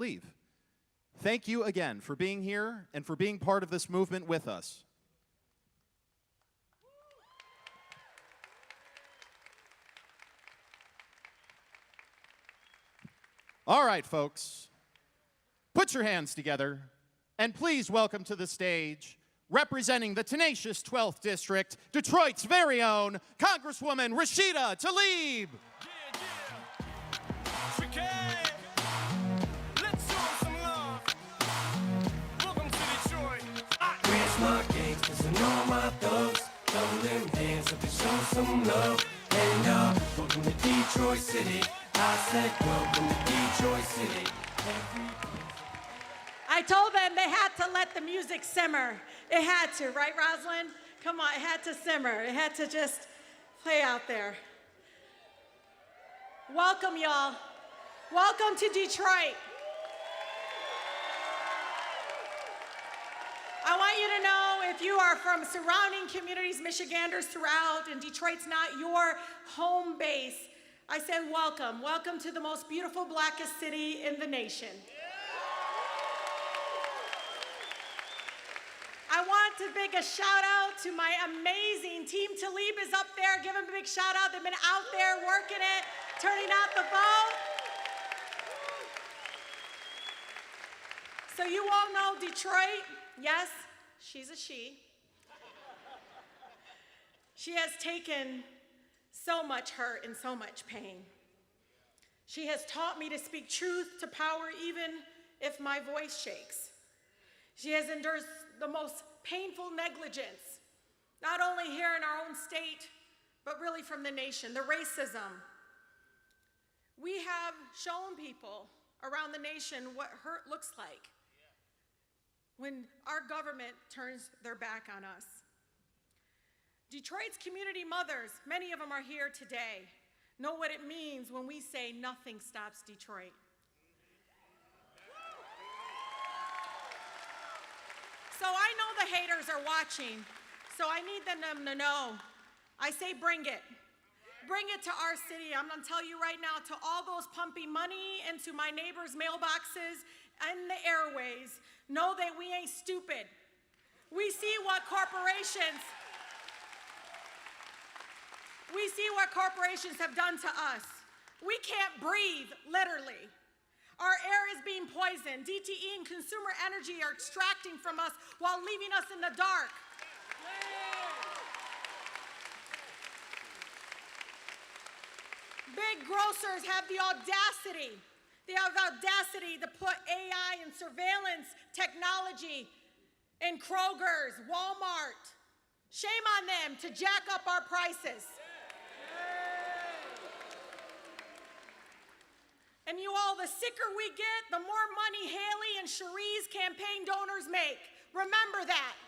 leave. Thank you again for being here and for being part of this movement with us. All right, folks, put your hands together and please welcome to the stage, representing the tenacious 12th District, Detroit's very own Congresswoman Rashida Tlaib. Let's show some love. Welcome to Detroit. Where's my gangsters and all my thugs? Throw them hands up and show some love. And welcome to Detroit City. I said welcome to Detroit City. I told them they had to let the music simmer. It had to, right, Rosalind? Come on, it had to simmer. It had to just play out there. Welcome, y'all. Welcome to Detroit. I want you to know, if you are from surrounding communities, Michiganders throughout, and Detroit's not your home base, I said welcome. Welcome to the most beautiful, blackest city in the nation. I want to big a shout out to my amazing team. Tlaib is up there. Give them a big shout out. They've been out there working it, turning out the vote. So you all know Detroit. Yes, she's a she. She has taken so much hurt and so much pain. She has taught me to speak truth to power even if my voice shakes. She has endured the most painful negligence, not only here in our own state, but really from the nation, the racism. We have shown people around the nation what hurt looks like when our government turns their back on us. Detroit's community mothers, many of them are here today, know what it means when we say nothing stops Detroit. So I know the haters are watching, so I need them to know. I say bring it. Bring it to our city. I'm gonna tell you right now, to all those pumping money into my neighbors' mailboxes and the airways, know that we ain't stupid. We see what corporations have done to us. We can't breathe, literally. Our air is being poisoned. DTE and consumer energy are extracting from us while leaving us in the dark. Big grocers have the audacity to put AI and surveillance technology in Kroger's, Walmart. Shame on them to jack up our prices. And you all, the sicker we get, the more money Haley and Cherie's campaign donors make. Remember that.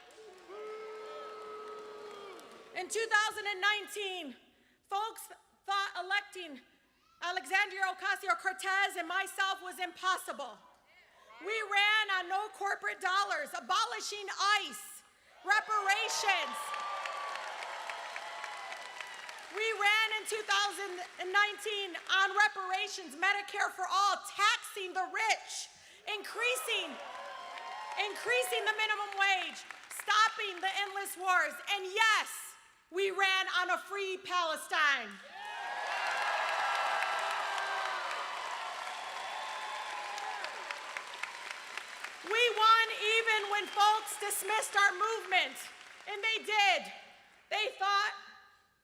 In 2019, folks thought electing Alexandria Ocasio-Cortez and myself was impossible. We ran on no corporate dollars, abolishing ICE, reparations. We ran in 2019 on reparations, Medicare for all, taxing the rich, increasing the minimum wage, stopping the endless wars, and yes, we ran on a free Palestine. We won even when folks dismissed our movement, and they did. They thought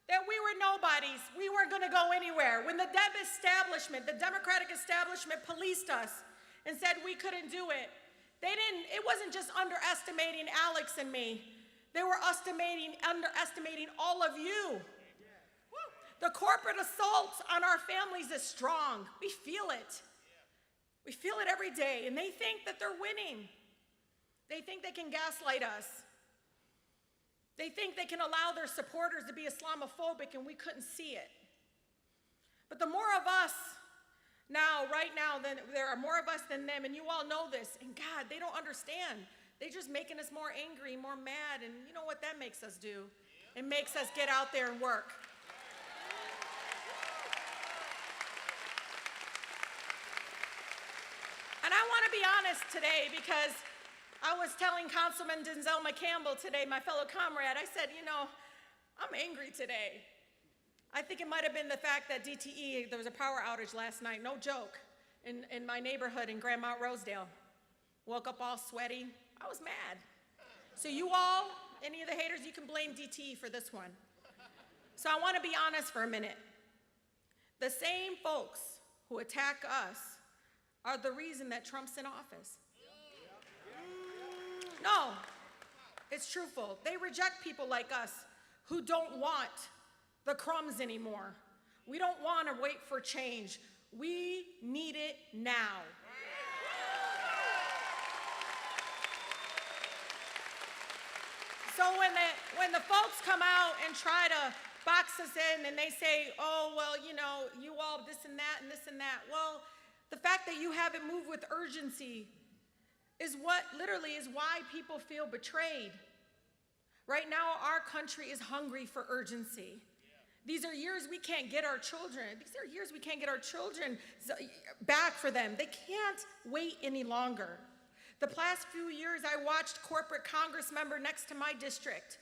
that we were nobodies. We weren't going to go anywhere. When the Democratic establishment policed us and said we couldn't do it, it wasn't just underestimating Alex and me. They were underestimating all of you. The corporate assault on our families is strong. We feel it. We feel it every day, and they think that they're winning. They think they can gaslight us. They think they can allow their supporters to be Islamophobic, and we couldn't see it. But the more of us right now, there are more of us than them, and you all know this. And God, they don't understand. They're just making us more angry, more mad, and you know what that makes us do? It makes us get out there and work. And I want to to be honest today because I was telling Councilman Denzel McCampbell today, my fellow comrade, I said, you know, I'm angry today. I think it might have been the fact that DTE, there was a power outage last night, no joke, in my neighborhood in Grand Mount Rosedale. Woke up all sweaty. I was mad. So you all, any of the haters, you can blame DTE for this one. So I want to be honest for a minute. The same folks who attack us are the reason that Trump's in office. No, it's truthful. They reject people like us who don't want the crumbs anymore. We don't want to wait for change. We need it now. So when the folks come out and try to box us in and they say, oh, well, you know, you all this and that and this and that. Well, the fact that you haven't moved with urgency is what literally is why people feel betrayed. Right now, our country is hungry for urgency. These are years we can't get our children. These are years we can't get our children back for them. They can't wait any longer. The past few years, I watched corporate Congress member next to my district,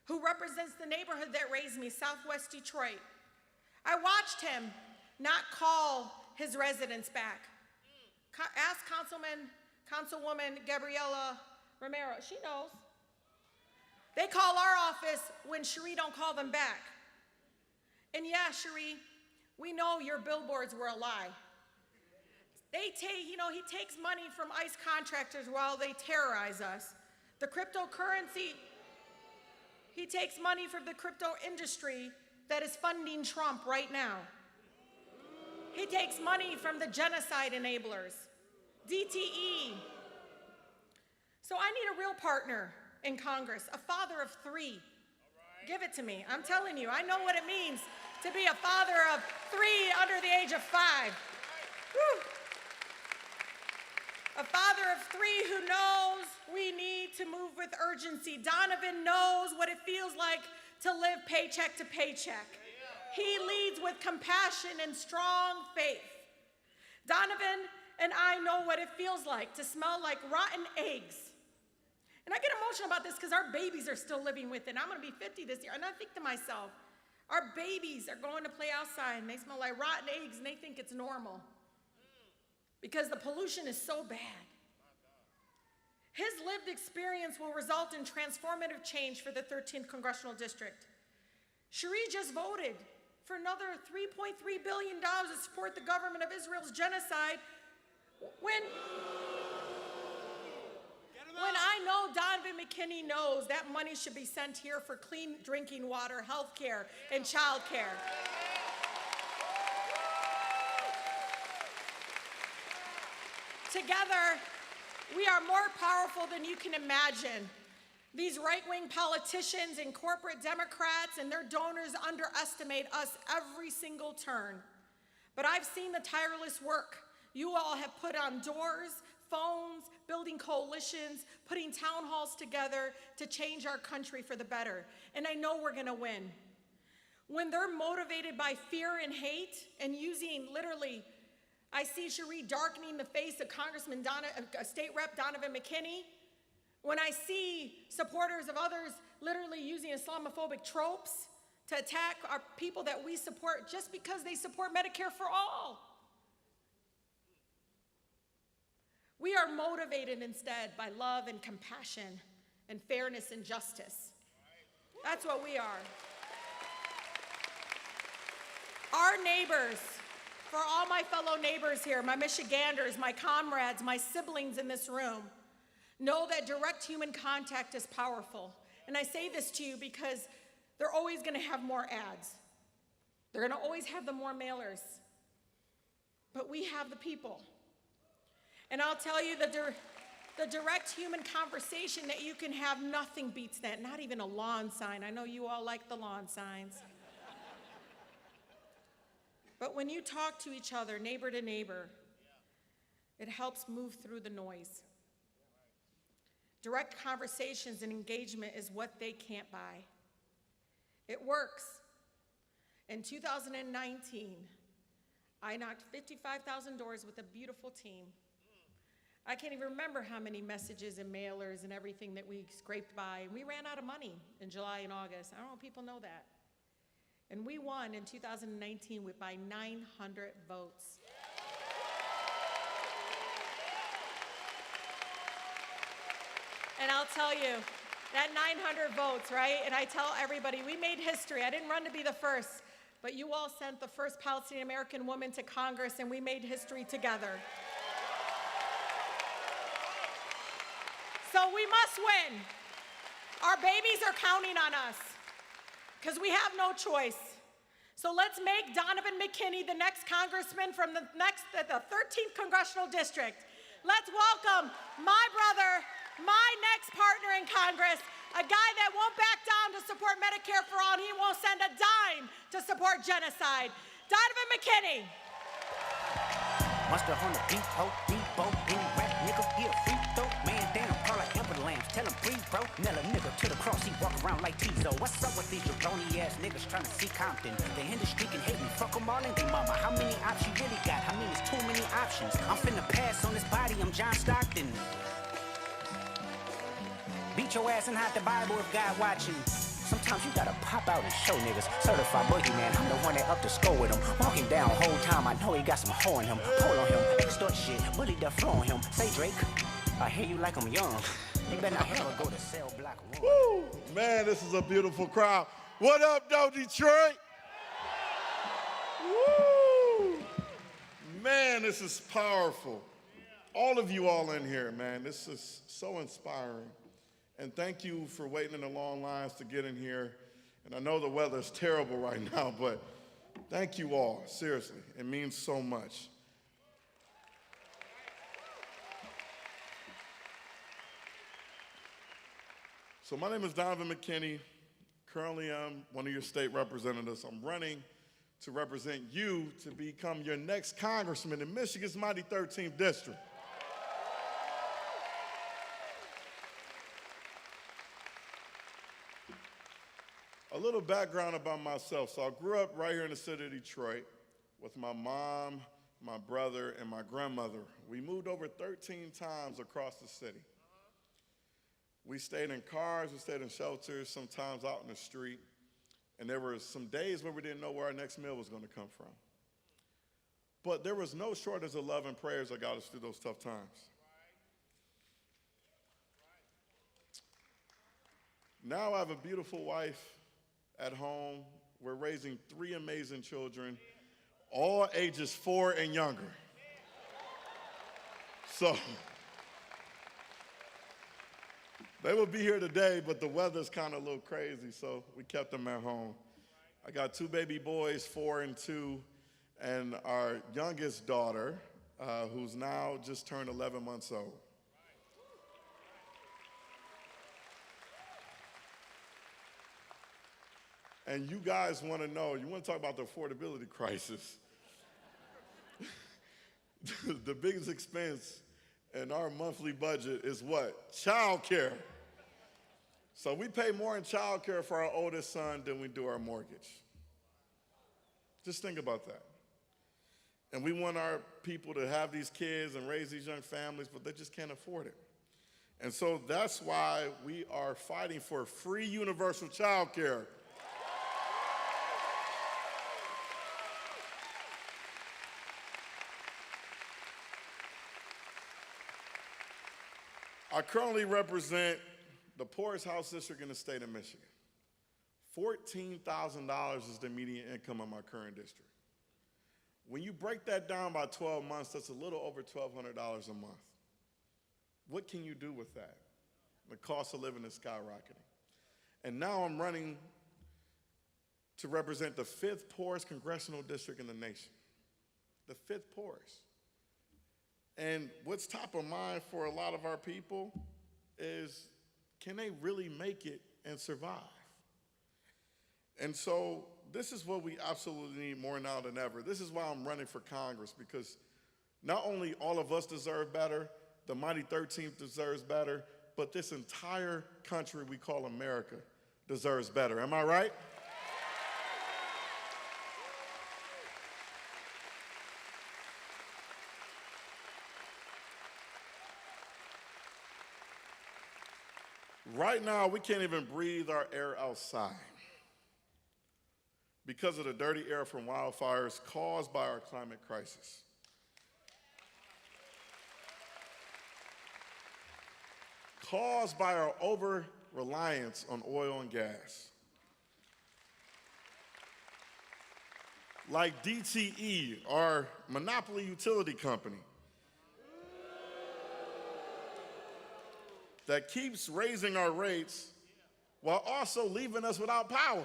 who represents the neighborhood that raised me, Southwest Detroit. I watched him not call his residents back. Ask Councilwoman Gabriela Romero, she knows. They call our office when Cherie don't call them back. And yeah, Cherie, we know your billboards were a lie. They take, you know, he takes money from ICE contractors while they terrorize us. The cryptocurrency, he takes money from the crypto industry that is funding Trump right now. He takes money from the genocide enablers, DTE. So I need a real partner in Congress, a father of three. Give it to me. I'm telling you, I know what it means to be a father of three under the age of 5. Woo. A father of 3 who knows we need to move with urgency. Donavan knows what it feels like to live paycheck to paycheck. He leads with compassion and strong faith. Donavan and I know what it feels like to smell like rotten eggs. And I get emotional about this because our babies are still living with it. I'm going to be 50 this year, and I think to myself, our babies are going to play outside, and they smell like rotten eggs, and they think it's normal because the pollution is so bad. His lived experience will result in transformative change for the 13th Congressional District. Cherie just voted for another $3.3 billion to support the government of Israel's genocide when I know Donavan McKinney knows that money should be sent here for clean drinking water, health care, and child care. Together, we are more powerful than you can imagine. These right-wing politicians and corporate Democrats and their donors underestimate us every single turn. But I've seen the tireless work you all have put on doors, phones, building coalitions, putting town halls together to change our country for the better. And I know we're gonna win. When they're motivated by fear and hate and using literally, I see Cherie darkening the face of State Rep Donavan McKinney. When I see supporters of others literally using Islamophobic tropes to attack our people that we support just because they support Medicare for all. We are motivated instead by love and compassion and fairness and justice. That's what we are. Our neighbors, for all my fellow neighbors here, my Michiganders, my comrades, my siblings in this room, know that direct human contact is powerful. And I say this to you because they're always going to have more ads. They're going to always have the more mailers. But we have the people. And I'll tell you, the direct human conversation that you can have, nothing beats that, not even a lawn sign. I know you all like the lawn signs. But when you talk to each other, neighbor to neighbor, it helps move through the noise. Direct conversations and engagement is what they can't buy. It works. In 2019, I knocked 55,000 doors with a beautiful team. I can't even remember how many messages and mailers and everything that we scraped by. And we ran out of money in July and August. I don't know if people know that. And we won in 2019 by 900 votes. And I'll tell you, that 900 votes, right? And I tell everybody, we made history. I didn't run to be the first, but you all sent the first Palestinian American woman to Congress, and we made history together. So we must win. Our babies are counting on us because we have no choice. So let's make Donavan McKinney the next congressman from the 13th Congressional District. Let's welcome my brother, my next partner in Congress, a guy that won't back down to support Medicare for all, and he won't send a dime to support genocide. Donavan McKinney. Monster on the beat, beat, rap nigga, he a freak throw, man down, call like ambulance, tell him free, bro, nail a nigga to the cross, he walk around like Tizo. What's up with these jabroni ass niggas trying to see Compton? The industry can hate me, fuck them all and they mama. How many options you really got? I mean, it's too many options. I'm finna pass on this body, I'm John Stockton. Beat your ass and hide the Bible if God watching. Sometimes you gotta pop out and show niggas. Certified boogeyman, I'm the one that up to score with him. Walking down whole time, I know he got some hoe in him. Pull on him, extort shit, bully the flow on him. Say Drake, I hear you like I'm young. They better not ever go to cell block one. Woo! Man, this is a beautiful crowd. What up, though, Detroit? Woo! Man, this is powerful. All of you all in here, man, this is so inspiring. And thank you for waiting in the long lines to get in here. And I know the weather's terrible right now, but thank you all, seriously. It means so much. So my name is Donavan McKinney. Currently, I'm one of your state representatives. I'm running to represent you to become your next congressman in Michigan's mighty 13th district. A little background about myself. So I grew up right here in the city of Detroit with my mom, my brother, and my grandmother. We moved over 13 times across the city. We stayed in cars, we stayed in shelters, sometimes out in the street. And there were some days where we didn't know where our next meal was going to come from. But there was no shortage of love and prayers that got us through those tough times. Now I have a beautiful wife at home. We're raising 3 amazing children, all ages 4 and younger. So they will be here today, but the weather's kind of a little crazy, so we kept them at home. I got 2 baby boys, 4 and 2, and our youngest daughter, who's now just turned 11 months old. And you guys want to know, you want to talk about the affordability crisis. The biggest expense in our monthly budget is what? Child care. So we pay more in child care for our oldest son than we do our mortgage. Just think about that. And we want our people to have these kids and raise these young families, but they just can't afford it. And so that's why we are fighting for free universal child care. I currently represent the poorest house district in the state of Michigan. $14,000 is the median income of my current district. When you break that down by 12 months, that's a little over $1,200 a month. What can you do with that? The cost of living is skyrocketing. And now I'm running to represent the 5th poorest congressional district in the nation. The 5th poorest. And what's top of mind for a lot of our people is, can they really make it and survive? And so this is what we absolutely need more now than ever. This is why I'm running for Congress, because not only all of us deserve better, the mighty 13th deserves better, but this entire country we call America deserves better. Am I right? Right now, we can't even breathe our air outside because of the dirty air from wildfires caused by our climate crisis. Caused by our over-reliance on oil and gas. Like DTE, our monopoly utility company, that keeps raising our rates while also leaving us without power.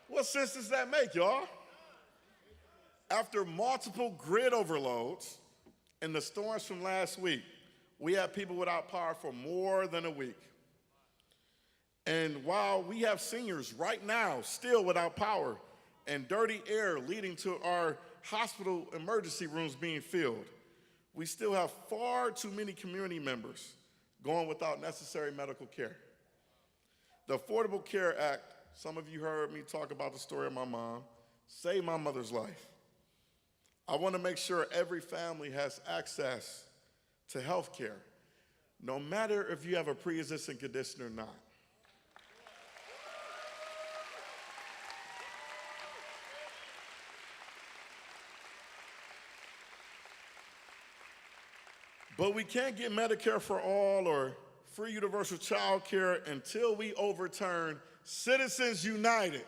What sense does that make, y'all? After multiple grid overloads and the storms from last week, we had people without power for more than a week. And while we have seniors right now still without power and dirty air leading to our hospital emergency rooms being filled, we still have far too many community members going without necessary medical care. The Affordable Care Act, some of you heard me talk about the story of my mom, saved my mother's life. I want to make sure every family has access to health care, no matter if you have a pre-existing condition or not. But we can't get Medicare for all or free universal child care until we overturn Citizens United.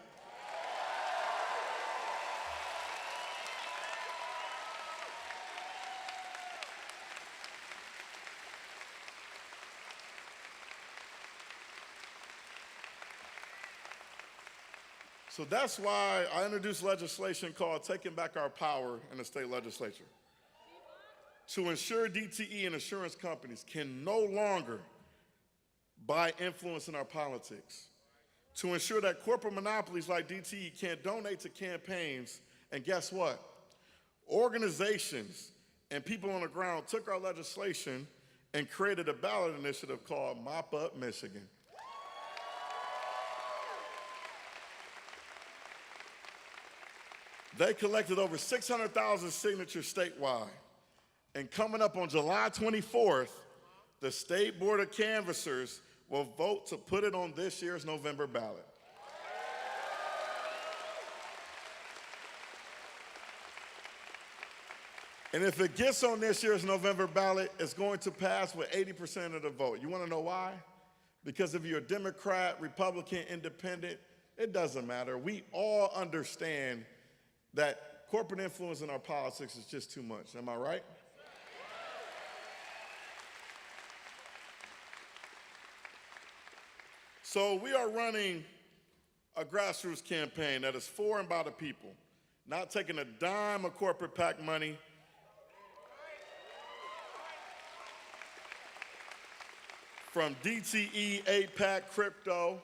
So that's why I introduced legislation called Taking Back Our Power in the state legislature, to ensure DTE and insurance companies can no longer buy influence in our politics, to ensure that corporate monopolies like DTE can't donate to campaigns. And guess what? Organizations and people on the ground took our legislation and created a ballot initiative called Mop Up Michigan. They collected over 600,000 signatures statewide. And coming up on July 24th, the State Board of Canvassers will vote to put it on this year's November ballot. And if it gets on this year's November ballot, it's going to pass with 80% of the vote. You want to know why? Because if you're a Democrat, Republican, Independent, it doesn't matter. We all understand that corporate influence in our politics is just too much. Am I right? So we are running a grassroots campaign that is for and by the people, not taking a dime of corporate PAC money, from DTE, AIPAC, crypto,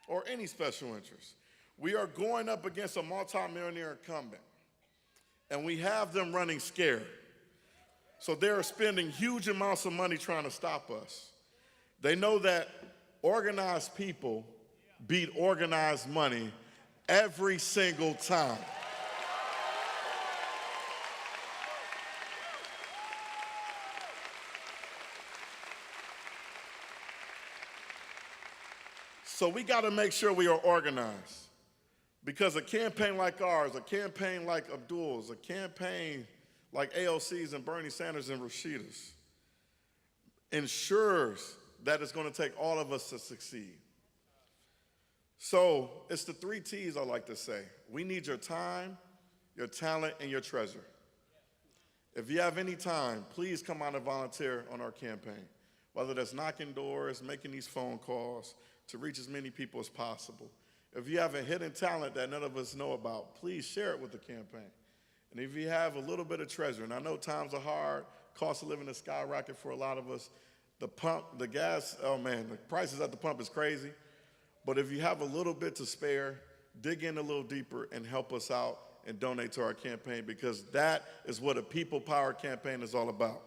or any special interest. We are going up against a multimillionaire incumbent, and we have them running scared. So they're spending huge amounts of money trying to stop us. They know that organized people beat organized money every single time. So we got to make sure we are organized. Because a campaign like ours, a campaign like Abdul's, a campaign like AOC's and Bernie Sanders and Rashida's ensures that it's going to take all of us to succeed. So it's the 3 T's I like to say. We need your time, your talent, and your treasure. If you have any time, please come out and volunteer on our campaign, whether that's knocking doors, making these phone calls to reach as many people as possible. If you have a hidden talent that none of us know about, please share it with the campaign. And if you have a little bit of treasure, and I know times are hard, cost of living is skyrocket for a lot of us, the pump, the gas, oh man, the prices at the pump is crazy. But if you have a little bit to spare, dig in a little deeper and help us out and donate to our campaign, because that is what a people power campaign is all about.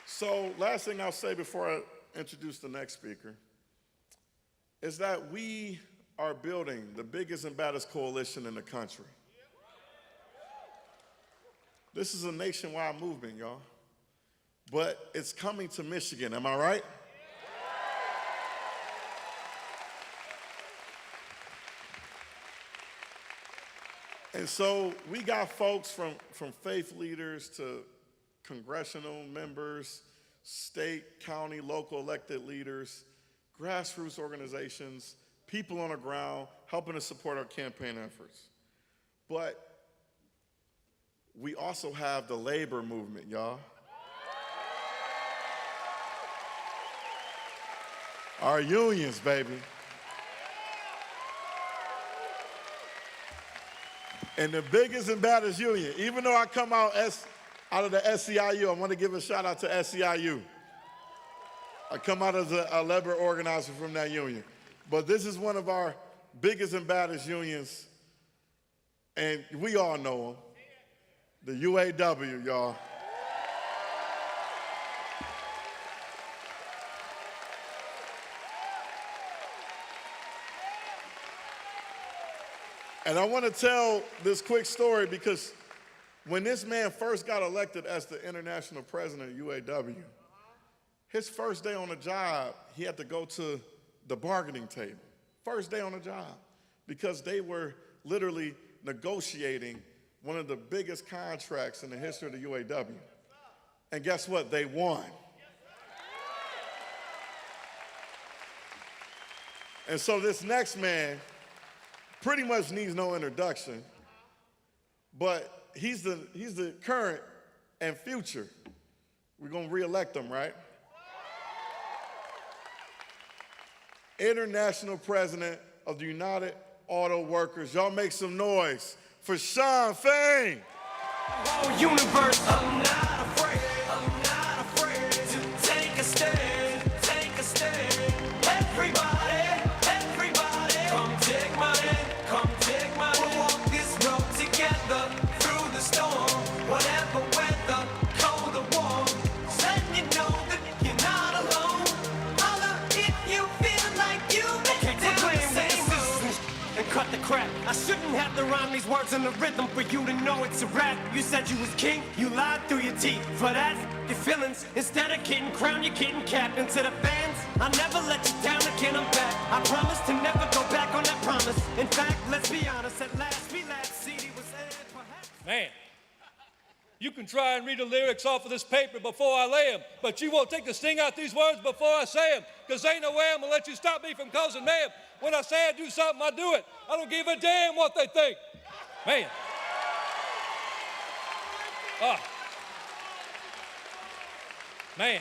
So last thing I'll say before I introduce the next speaker is that we are building the biggest and baddest coalition in the country. This is a nationwide movement, y'all. But it's coming to Michigan, am I right? And so we got folks from faith leaders to congressional members, state, county, local elected leaders, grassroots organizations, people on the ground helping to support our campaign efforts. But we also have the labor movement, y'all. Our unions, baby. And the biggest and baddest union, even though I come out of the SEIU, I want to give a shout out to SEIU. I come out as a labor organizer from that union. But this is one of our biggest and baddest unions, and we all know them, the UAW, y'all. And I want to tell this quick story because when this man first got elected as the international president of UAW, his first day on the job, he had to go to the bargaining table. First day on the job, because they were literally negotiating one of the biggest contracts in the history of the UAW. And guess what? They won. And so this next man pretty much needs no introduction, but he's the current and future. We're gonna re-elect him, right? International President of the United Auto Workers. Y'all make some noise for Shawn Fain. Whole universe, I'm not afraid to take a stand, Everybody, come take my hand, we'll walk this road together through the storm, whatever weather, cold or warm, just letting you know that you're not alone. Holla if you feel like you make the same and cut the crap. I shouldn't have to rhyme these words in the rhythm for you to know it's a rap. You said you was king, you lied through your teeth. For that, your feelings, instead of getting crowned, you're getting capped. And to the fans, I never let you down again, I'm back. I promise to never go back on that promise. In fact, let's be honest, at last we last CD was aired, perhaps. Man, you can try and read the lyrics off of this paper before I lay them, but you won't take the sting out these words before I say them, because ain't no way I'm gonna let you stop me from causing mayhem. When I say I do something, I do it. I don't give a damn what they think. Man. Man.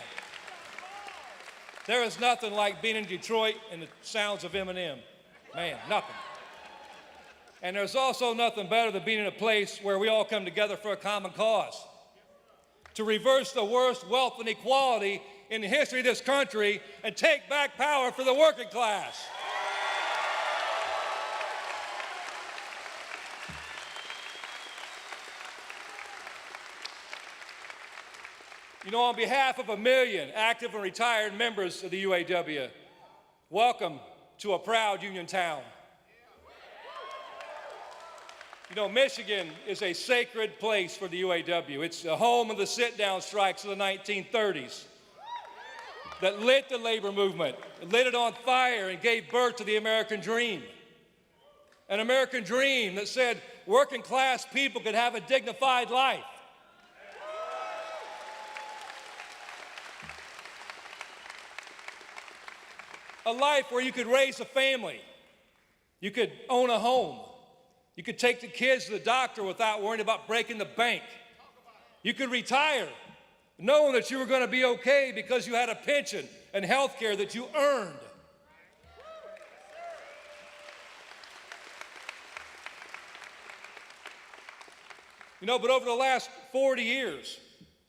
There is nothing like being in Detroit and the sounds of Eminem. Man, nothing. And there's also nothing better than being in a place where we all come together for a common cause. To reverse the worst wealth inequality in the history of this country and take back power for the working class. You know, on behalf of 1 million active and retired members of the UAW, welcome to a proud union town. You know, Michigan is a sacred place for the UAW. It's the home of the sit-down strikes of the 1930s that lit the labor movement, lit it on fire, and gave birth to the American dream. An American dream that said working class people could have a dignified life. A life where you could raise a family, you could own a home, you could take the kids to the doctor without worrying about breaking the bank. You could retire knowing that you were going to be okay because you had a pension and health care that you earned. You know, but over the last 40 years,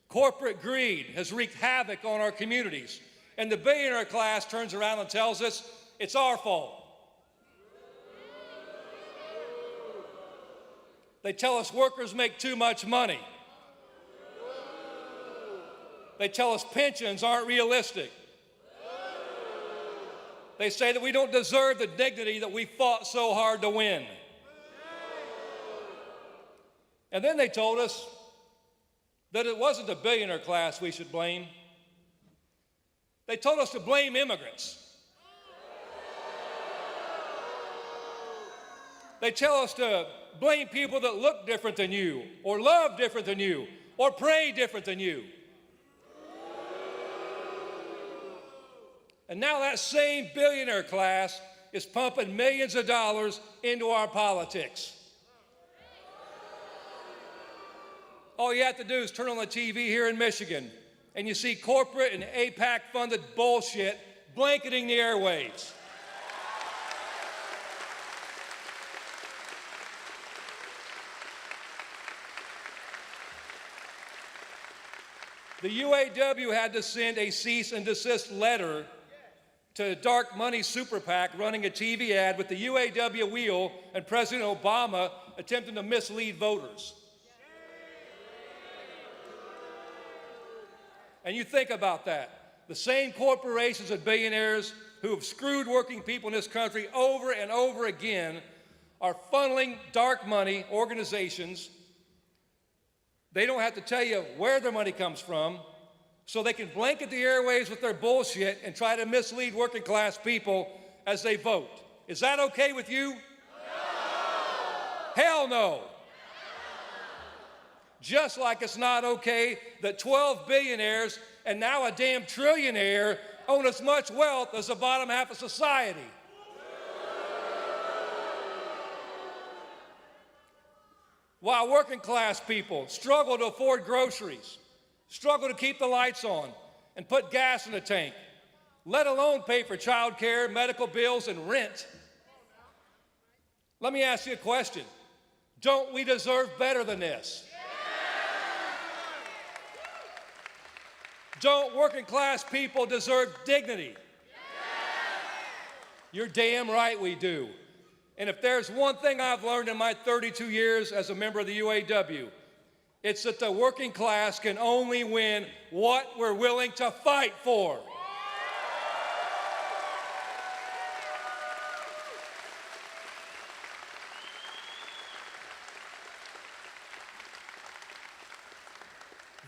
corporate greed has wreaked havoc on our communities. And the billionaire class turns around and tells us it's our fault. They tell us workers make too much money. They tell us pensions aren't realistic. They say that we don't deserve the dignity that we fought so hard to win. And then they told us that it wasn't the billionaire class we should blame. They told us to blame immigrants. They tell us to blame people that look different than you, or love different than you, or pray different than you. And now that same billionaire class is pumping millions of dollars into our politics. All you have to do is turn on the TV here in Michigan, and you see corporate and AIPAC-funded bullshit blanketing the airwaves. The UAW had to send a cease and desist letter to dark money super PAC running a TV ad with the UAW wheel and President Obama attempting to mislead voters. And you think about that. The same corporations and billionaires who have screwed working people in this country over and over again are funneling dark money organizations. They don't have to tell you where their money comes from, so they can blanket the airwaves with their bullshit and try to mislead working class people as they vote. Is that okay with you? No! Hell no! Just like it's not okay that 12 billionaires and now a damn trillionaire own as much wealth as the bottom half of society. While working class people struggle to afford groceries, struggle to keep the lights on and put gas in the tank, let alone pay for child care, medical bills, and rent. Let me ask you a question. Don't we deserve better than this? Don't working class people deserve dignity? You're damn right we do. And if there's one thing I've learned in my 32 years as a member of the UAW, it's that the working class can only win what we're willing to fight for.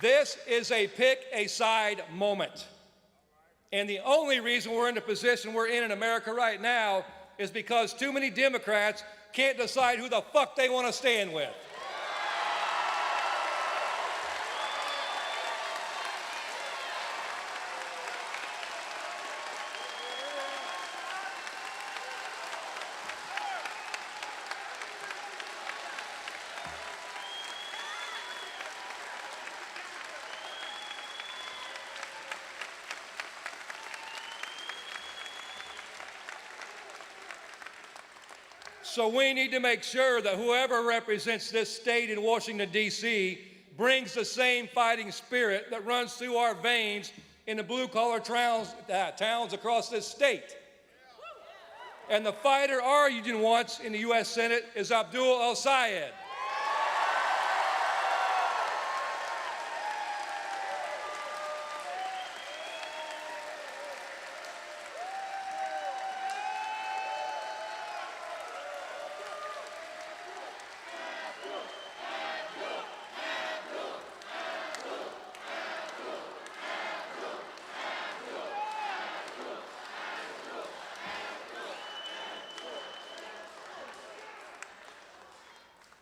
This is a pick-a-side moment. And the only reason we're in the position we're in America right now is because too many Democrats can't decide who the fuck they want to stand with. So we need to make sure that whoever represents this state in Washington, D.C. brings the same fighting spirit that runs through our veins in the blue-collar towns across this state. And the fighter our union wants in the U.S. Senate is Abdul El-Sayed.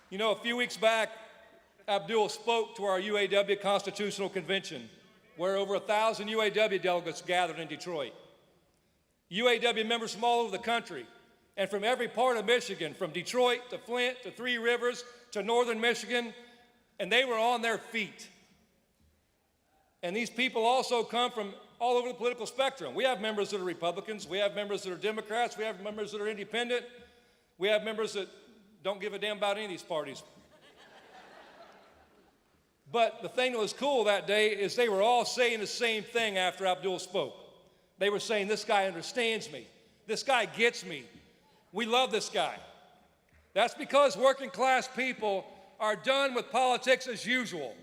You know, a few weeks back, Abdul spoke to our UAW Constitutional Convention, where over 1,000 UAW delegates gathered in Detroit. UAW members from all over the country, and from every part of Michigan, from Detroit to Flint to Three Rivers to northern Michigan, and they were on their feet. And these people also come from all over the political spectrum. We have members that are Republicans, we have members that are Democrats, we have members that are independent, we have members that don't give a damn about any of these parties. But the thing that was cool that day is they were all saying the same thing after Abdul spoke. They were saying, this guy understands me. This guy gets me. We love this guy. That's because working class people are done with politics as usual.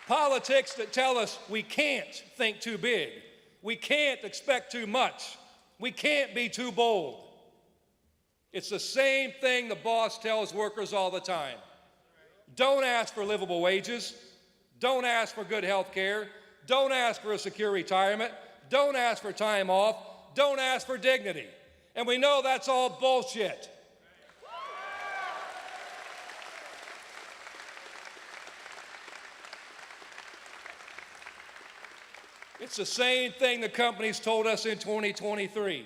Politics that tell us we can't think too big, we can't expect too much, We can't be too bold. It's the same thing the boss tells workers all the time. Don't ask for livable wages. Don't ask for good health care. Don't ask for a secure retirement. Don't ask for time off. Don't ask for dignity. And we know that's all bullshit. It's the same thing the companies told us in 2023.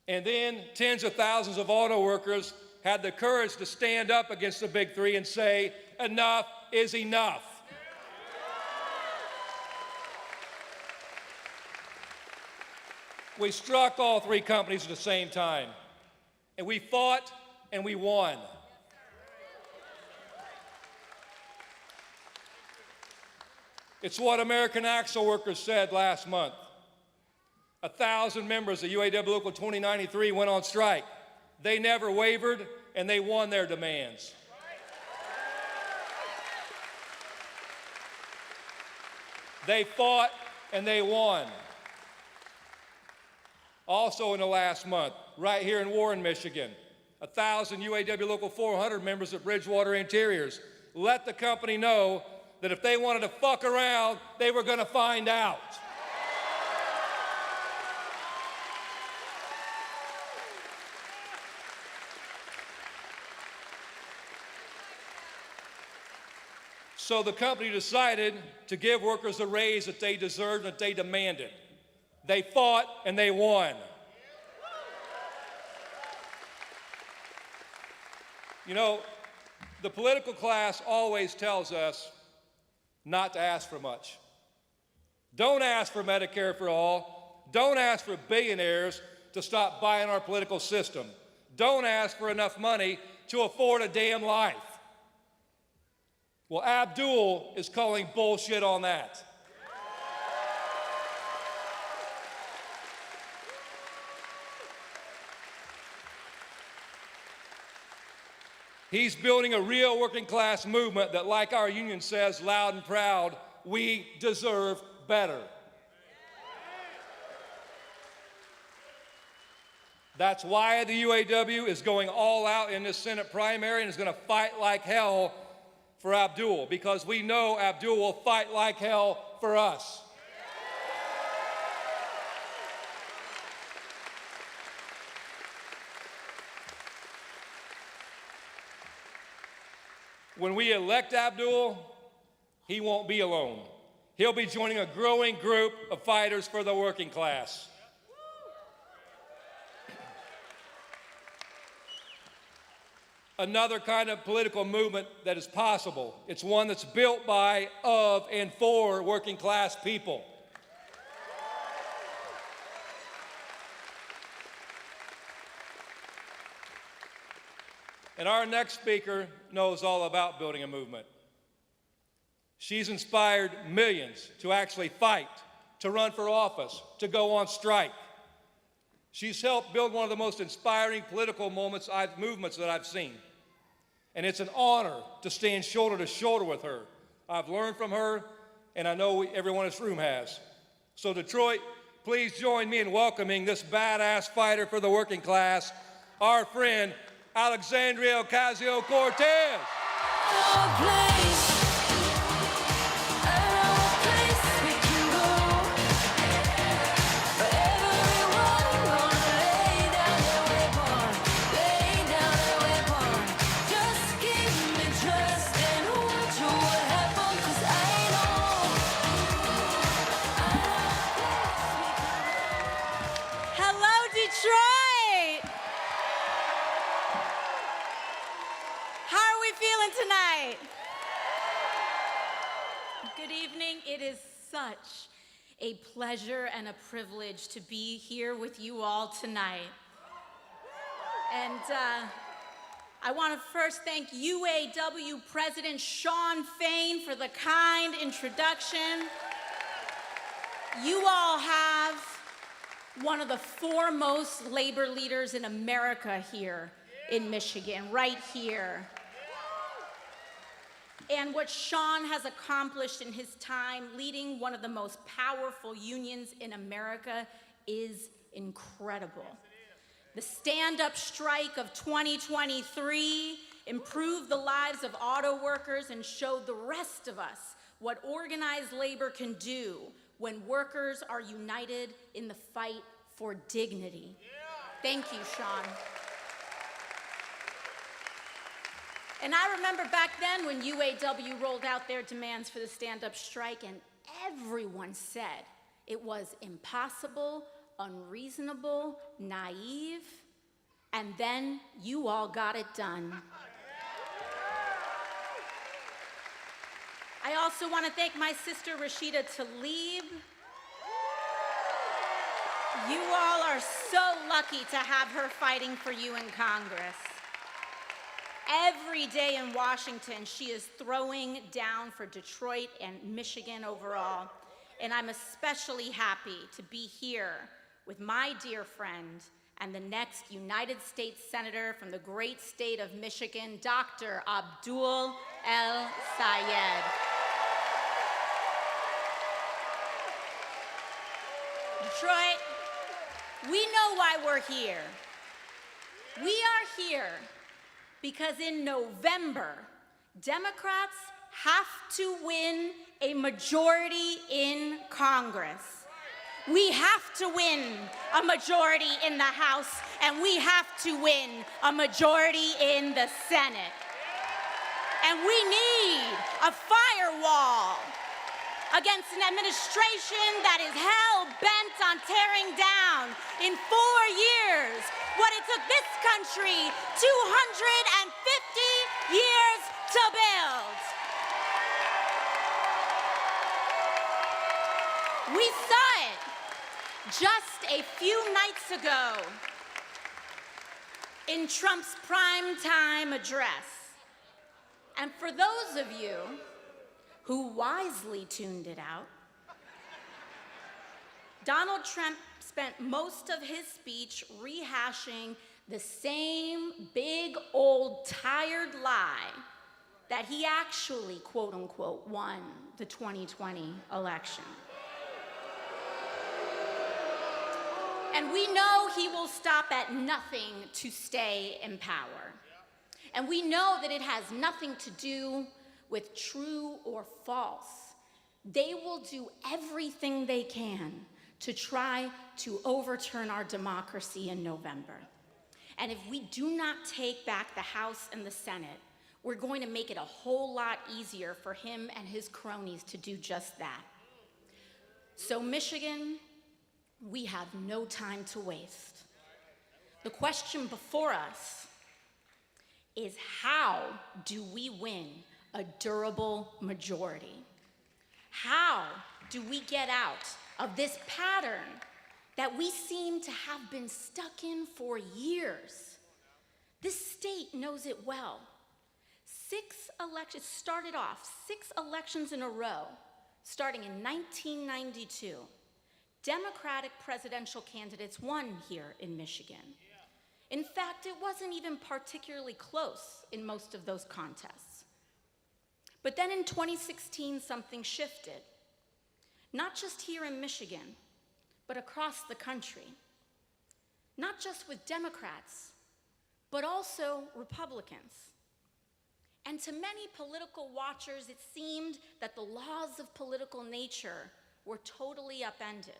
And then tens of thousands of auto workers had the courage to stand up against the big three and say, enough is enough. We struck all three companies at the same time, and we fought and we won. It's what American Axle Workers said last month. 1,000 members of UAW Local 2093 went on strike. They never wavered, and they won their demands. They fought and they won. Also in the last month, right here in Warren, Michigan, 1,000 UAW Local 400 members at Bridgewater Interiors let the company know that if they wanted to fuck around, they were going to find out. So the company decided to give workers the raise that they deserved and that they demanded. They fought and they won. You know, the political class always tells us not to ask for much. Don't ask for Medicare for all. Don't ask for billionaires to stop buying our political system. Don't ask for enough money to afford a damn life. Well, Abdul is calling bullshit on that. He's building a real working class movement that, like our union says loud and proud, we deserve better. That's why the UAW is going all out in this Senate primary and is going to fight like hell for Abdul, because we know Abdul will fight like hell for us. When we elect Abdul, he won't be alone. He'll be joining a growing group of fighters for the working class. Another kind of political movement that is possible. It's one that's built by, of, and for working class people. And our next speaker knows all about building a movement. She's inspired millions to actually fight, to run for office, to go on strike. She's helped build one of the most inspiring political movements that I've seen. And it's an honor to stand shoulder to shoulder with her. I've learned from her, and I know everyone in this room has. So Detroit, please join me in welcoming this badass fighter for the working class, our friend, Alexandria Ocasio-Cortez. Tonight. Good evening. It is such a pleasure and a privilege to be here with you all tonight. And I want to first thank UAW President Shawn Fain for the kind introduction. You all have one of the foremost labor leaders in America here in Michigan, right here. And what Shawn has accomplished in his time leading one of the most powerful unions in America is incredible. The stand-up strike of 2023 improved the lives of auto workers and showed the rest of us what organized labor can do when workers are united in the fight for dignity. Thank you, Sean. And I remember back then when UAW rolled out their demands for the stand-up strike, and everyone said it was impossible, unreasonable, naive, and then you all got it done. I also want to thank my sister Rashida Tlaib. You all are so lucky to have her fighting for you in Congress. Every day in Washington, she is throwing down for Detroit and Michigan overall. And I'm especially happy to be here with my dear friend and the next United States Senator from the great state of Michigan, Dr. Abdul El-Sayed. Detroit, we know why we're here. We are here because in November, Democrats have to win a majority in Congress. We have to win a majority in the House, and we have to win a majority in the Senate. And we need a firewall against an administration that is hell-bent on tearing down in 4 years what it took this country 250 years to build. We saw it just a few nights ago in Trump's primetime address. And for those of you who wisely tuned it out, Donald Trump spent most of his speech rehashing the same big old tired lie that he actually, quote unquote, won the 2020 election. And we know he will stop at nothing to stay in power. And we know that it has nothing to do with true or false. They will do everything they can to try to overturn our democracy in November. And if we do not take back the House and the Senate, we're going to make it a whole lot easier for him and his cronies to do just that. So Michigan, we have no time to waste. The question before us is, how do we win a durable majority? How do we get out of this pattern that we seem to have been stuck in for years? This state knows it well. 6 elections, started off 6 elections in a row, starting in 1992. Democratic presidential candidates won here in Michigan. In fact, it wasn't even particularly close in most of those contests. But then in 2016, something shifted. Not just here in Michigan, but across the country. Not just with Democrats, but also Republicans. And to many political watchers, it seemed that the laws of political nature were totally upended.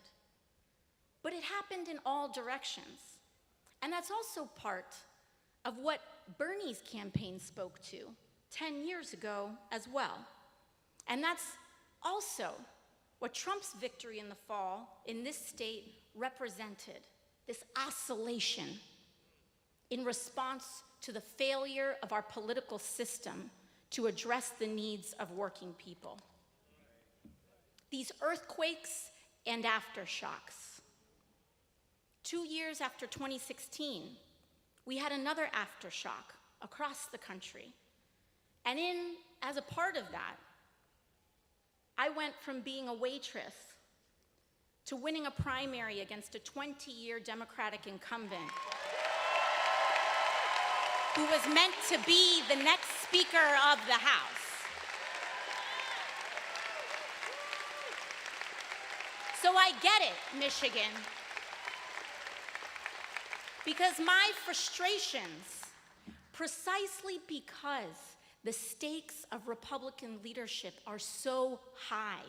But it happened in all directions. And that's also part of what Bernie's campaign spoke to 10 years ago as well. And that's also what Trump's victory in the fall in this state represented, this oscillation in response to the failure of our political system to address the needs of working people. These earthquakes and aftershocks. 2 years after 2016, we had another aftershock across the country. And as a part of that, I went from being a waitress to winning a primary against a 20-year Democratic incumbent who was meant to be the next Speaker of the House. So I get it, Michigan. Because my frustrations, precisely because the stakes of Republican leadership are so high,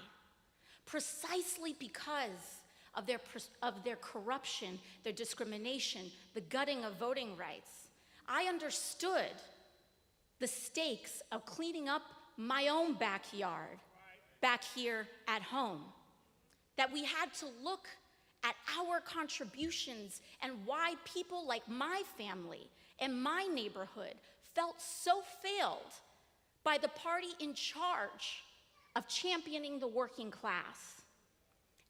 precisely because of their corruption, their discrimination, the gutting of voting rights, I understood the stakes of cleaning up my own backyard back here at home. That we had to look at our contributions and why people like my family and my neighborhood felt so failed by the party in charge of championing the working class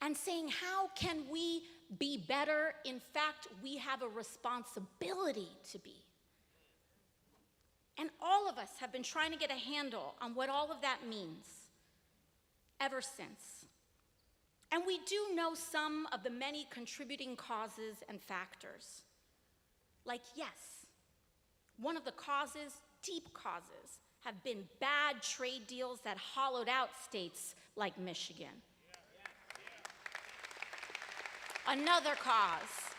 and saying, how can we be better? In fact, we have a responsibility to be. And all of us have been trying to get a handle on what all of that means ever since. And we do know some of the many contributing causes and factors. Like, yes, one of the causes, deep causes, have been bad trade deals that hollowed out states like Michigan. Another cause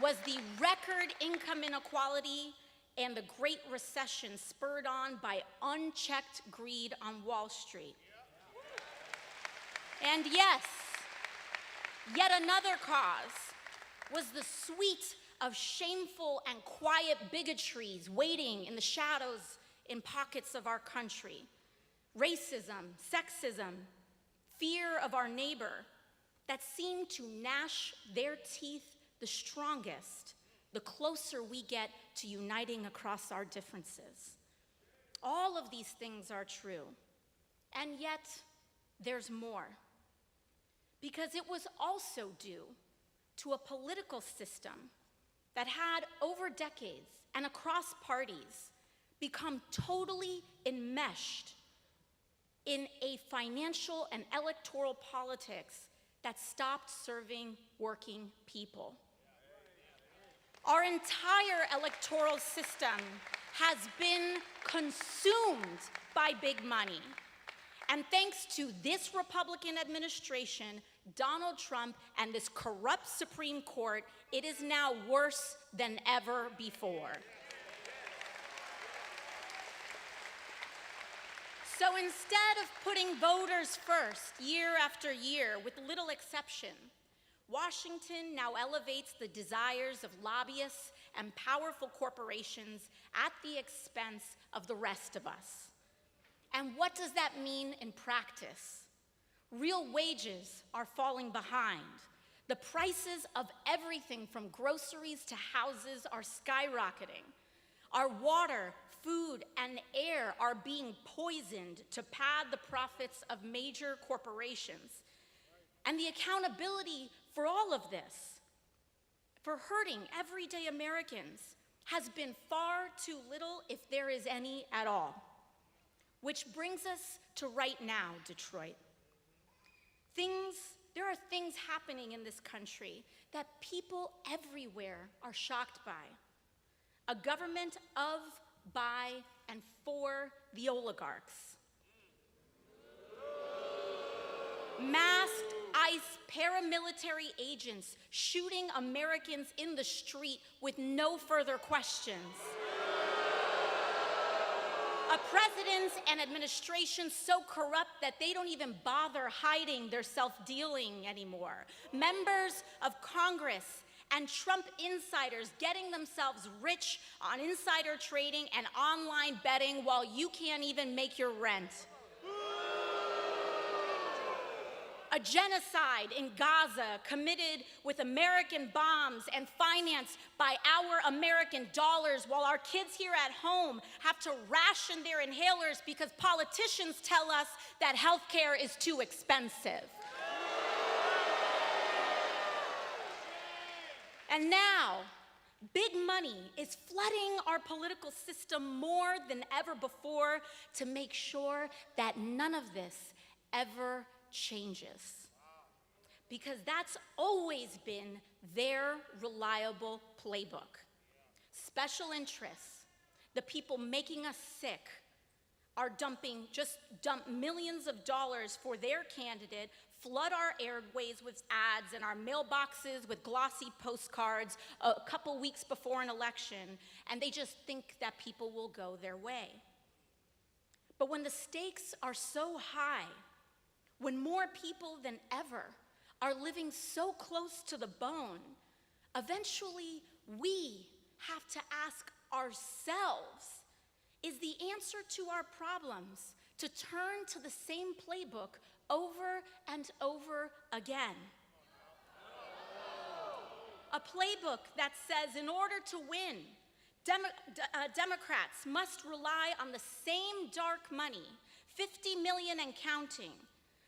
was the record income inequality and the Great Recession spurred on by unchecked greed on Wall Street. And yes, yet another cause was the suite of shameful and quiet bigotries waiting in the shadows in pockets of our country. Racism, sexism, fear of our neighbor that seem to gnash their teeth the strongest the closer we get to uniting across our differences. All of these things are true, and yet there's more. Because it was also due to a political system that had, over decades and across parties, become totally enmeshed in a financial and electoral politics that stopped serving working people. Our entire electoral system has been consumed by big money. And thanks to this Republican administration, Donald Trump, and this corrupt Supreme Court, it is now worse than ever before. So instead of putting voters first year after year, with little exception, Washington now elevates the desires of lobbyists and powerful corporations at the expense of the rest of us. And what does that mean in practice? Real wages are falling behind. The prices of everything from groceries to houses are skyrocketing. Our water, food, and air are being poisoned to pad the profits of major corporations. And the accountability for all of this, for hurting everyday Americans, has been far too little, if there is any at all. Which brings us to right now, Detroit. There are things happening in this country that people everywhere are shocked by. A government of, by, and for the oligarchs. Masked ICE paramilitary agents shooting Americans in the street with no further questions. A president and administration so corrupt that they don't even bother hiding their self-dealing anymore. Members of Congress and Trump insiders getting themselves rich on insider trading and online betting while you can't even make your rent. A genocide in Gaza committed with American bombs and financed by our American dollars, while our kids here at home have to ration their inhalers because politicians tell us that healthcare is too expensive. And now, big money is flooding our political system more than ever before to make sure that none of this ever changes. Because that's always been their reliable playbook. Special interests, the people making us sick, are dump millions of dollars for their candidate flood our airways with ads and our mailboxes with glossy postcards a couple weeks before an election, and they just think that people will go their way. But when the stakes are so high, when more people than ever are living so close to the bone, eventually we have to ask ourselves, is the answer to our problems to turn to the same playbook over and over again? A playbook that says in order to win, Democrats must rely on the same dark money, 50 million and counting,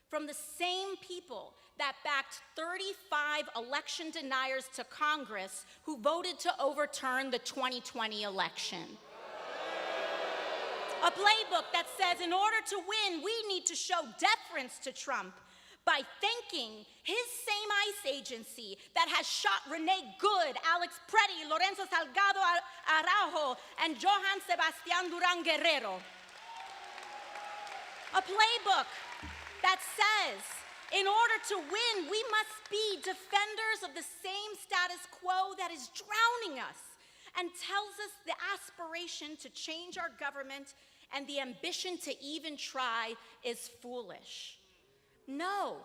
from the same people that backed 35 election deniers to Congress who voted to overturn the 2020 election. A playbook that says in order to win, we need to show deference to Trump by thanking his same ICE agency that has shot Renee Good, Alex Preddy, Lorenzo Salgado Araujo, and Johan Sebastián Durán Guerrero. A playbook that says in order to win, we must be defenders of the same status quo that is drowning us and tells us the aspiration to change our government and the ambition to even try is foolish. No,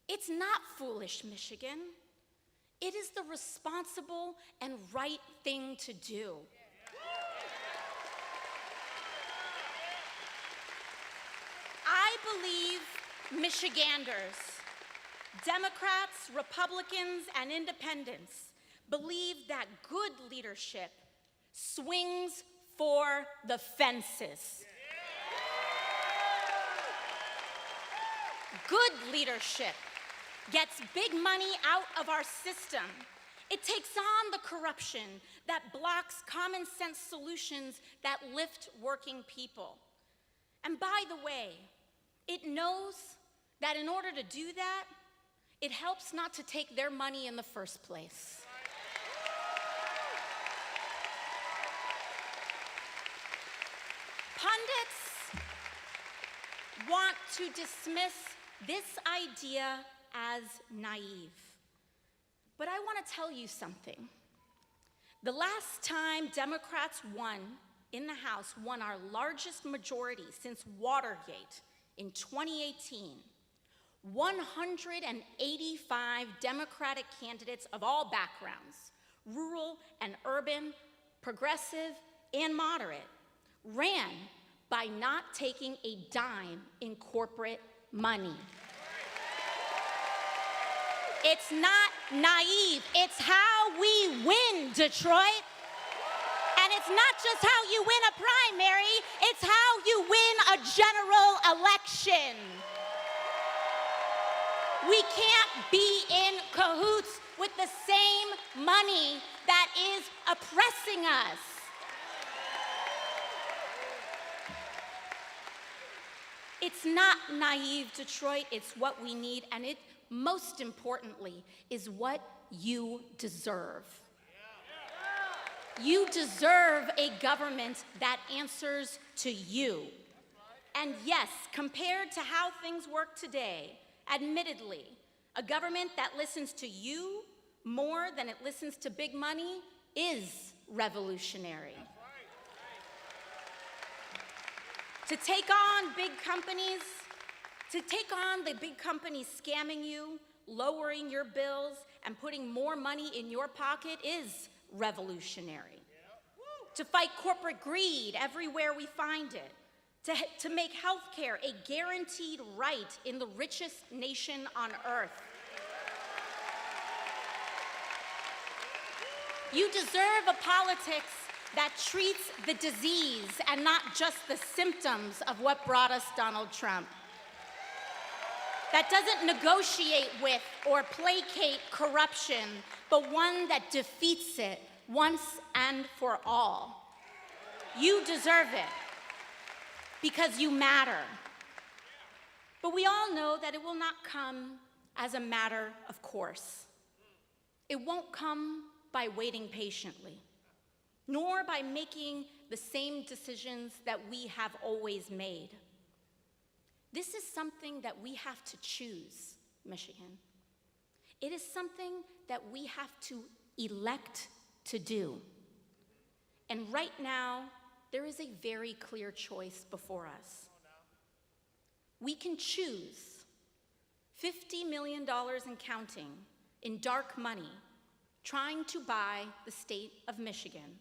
it's not foolish, Michigan. It is the responsible and right thing to do. I believe Michiganders, Democrats, Republicans, and independents believe that good leadership swings for the fences. Good leadership gets big money out of our system. It takes on the corruption that blocks common sense solutions that lift working people. And by the way, it knows that in order to do that, it helps not to take their money in the first place. Pundits want to dismiss this idea as naive. But I want to tell you something. The last time Democrats won in the House, won our largest majority since Watergate in 2018, 185 Democratic candidates of all backgrounds, rural and urban, progressive and moderate, ran by not taking a dime in corporate money. It's not naive, it's how we win, Detroit. And it's not just how you win a primary, it's how you win a general election. We can't be in cahoots with the same money that is oppressing us. It's not naive, Detroit, it's what we need, and it, most importantly, is what you deserve. You deserve a government that answers to you. And yes, compared to how things work today, admittedly, a government that listens to you more than it listens to big money is revolutionary. To take on big companies, to take on the big companies scamming you, lowering your bills, and putting more money in your pocket is revolutionary. To fight corporate greed everywhere we find it. To make healthcare a guaranteed right in the richest nation on earth. You deserve a politics that treats the disease and not just the symptoms of what brought us Donald Trump. That doesn't negotiate with or placate corruption, but one that defeats it once and for all. You deserve it because you matter. But we all know that it will not come as a matter of course. It won't come by waiting patiently, nor by making the same decisions that we have always made. This is something that we have to choose, Michigan. It is something that we have to elect to do. And right now, there is a very clear choice before us. We can choose $50 million and counting in dark money trying to buy the state of Michigan.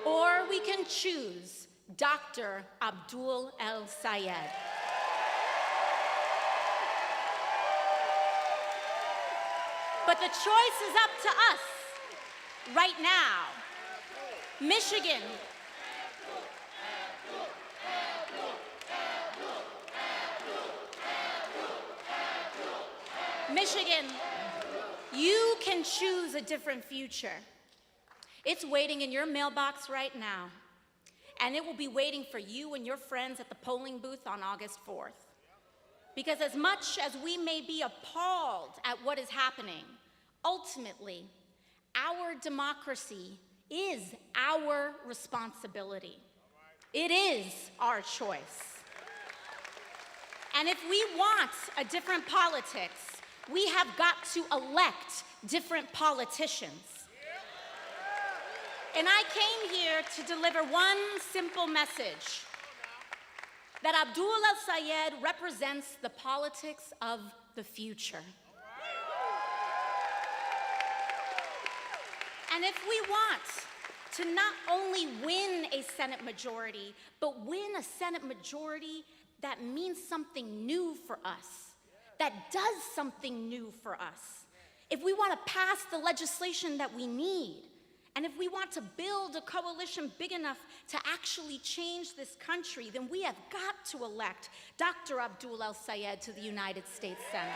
Or we can choose Dr. Abdul El-Sayed. But the choice is up to us right now. Michigan. Michigan, you can choose a different future. It's waiting in your mailbox right now, and it will be waiting for you and your friends at the polling booth on August 4th. Because as much as we may be appalled at what is happening, ultimately, our democracy is our responsibility. It is our choice. And if we want a different politics, we have got to elect different politicians. And I came here to deliver one simple message, that Abdul El-Sayed represents the politics of the future. And if we want to not only win a Senate majority, but win a Senate majority that means something new for us, that does something new for us, if we want to pass the legislation that we need, and if we want to build a coalition big enough to actually change this country, then we have got to elect Dr. Abdul El-Sayed to the United States Senate.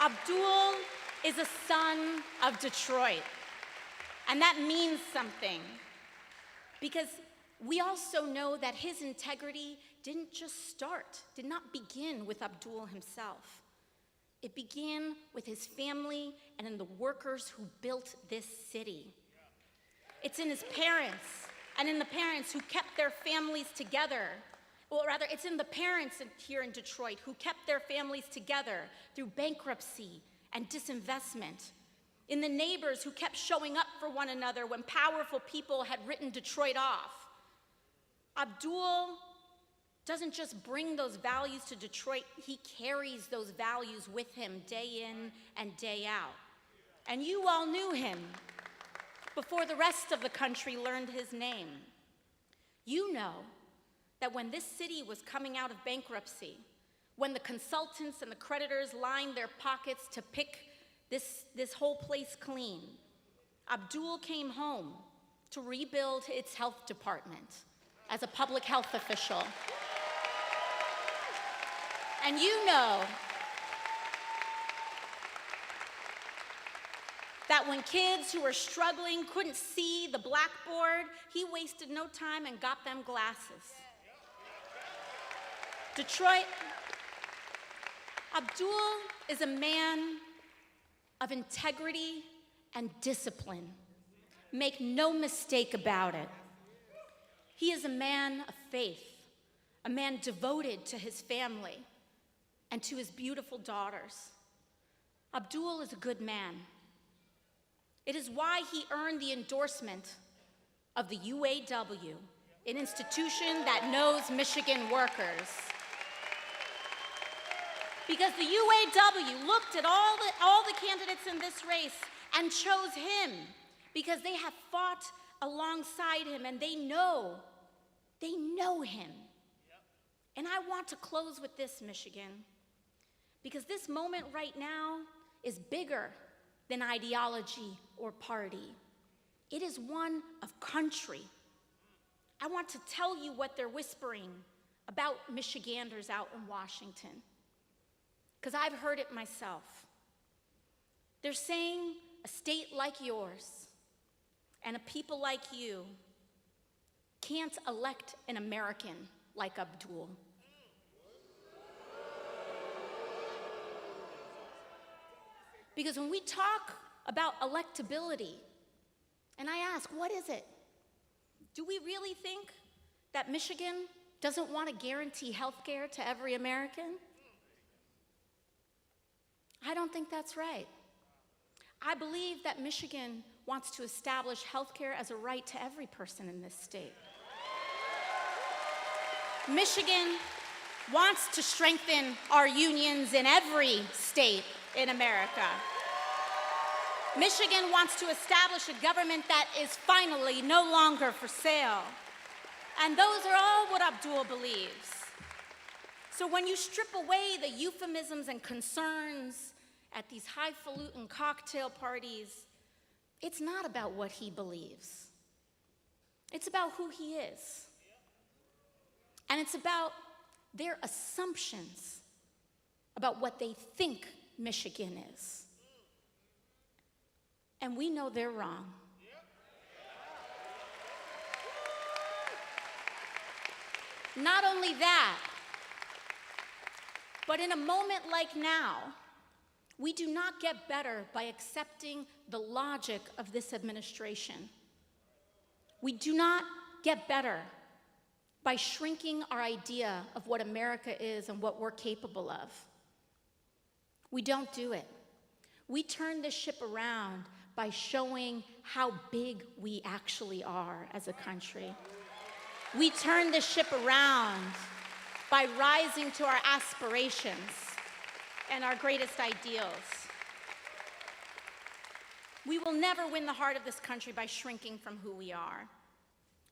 Abdul is a son of Detroit, and that means something, because we also know that his integrity did not begin with Abdul himself. It began with his family and in the workers who built this city. It's in his parents and in the parents who kept their families together. Well, rather, it's in the parents here in Detroit who kept their families together through bankruptcy and disinvestment. In the neighbors who kept showing up for one another when powerful people had written Detroit off. Abdul doesn't just bring those values to Detroit, he carries those values with him day in and day out. And you all knew him before the rest of the country learned his name. You know that when this city was coming out of bankruptcy, when the consultants and the creditors lined their pockets to pick this whole place clean, Abdul came home to rebuild its health department as a public health official. And you know that when kids who were struggling couldn't see the blackboard, he wasted no time and got them glasses. Detroit, Abdul is a man of integrity and discipline. Make no mistake about it. He is a man of faith, a man devoted to his family and to his beautiful daughters. Abdul is a good man. It is why he earned the endorsement of the UAW, an institution that knows Michigan workers. Because the UAW looked at all the candidates in this race and chose him because they have fought alongside him and they know him. And I want to close with this, Michigan, because this moment right now is bigger than ideology or party. It is one of country. I want to tell you what they're whispering about Michiganders out in Washington, because I've heard it myself. They're saying a state like yours and a people like you can't elect an American like Abdul. Because when we talk about electability, and I ask, what is it? Do we really think that Michigan doesn't want to guarantee health care to every American? I don't think that's right. I believe that Michigan wants to establish health care as a right to every person in this state. Michigan wants to strengthen our unions in every state in America. Michigan wants to establish a government that is finally no longer for sale. And those are all what Abdul believes. So when you strip away the euphemisms and concerns at these highfalutin cocktail parties, it's not about what he believes. It's about who he is. And it's about their assumptions about what they think Michigan is. And we know they're wrong. Not only that, but in a moment like now, we do not get better by accepting the logic of this administration. We do not get better by shrinking our idea of what America is and what we're capable of. We don't do it. We turn this ship around by showing how big we actually are as a country. We turn this ship around by rising to our aspirations and our greatest ideals. We will never win the heart of this country by shrinking from who we are.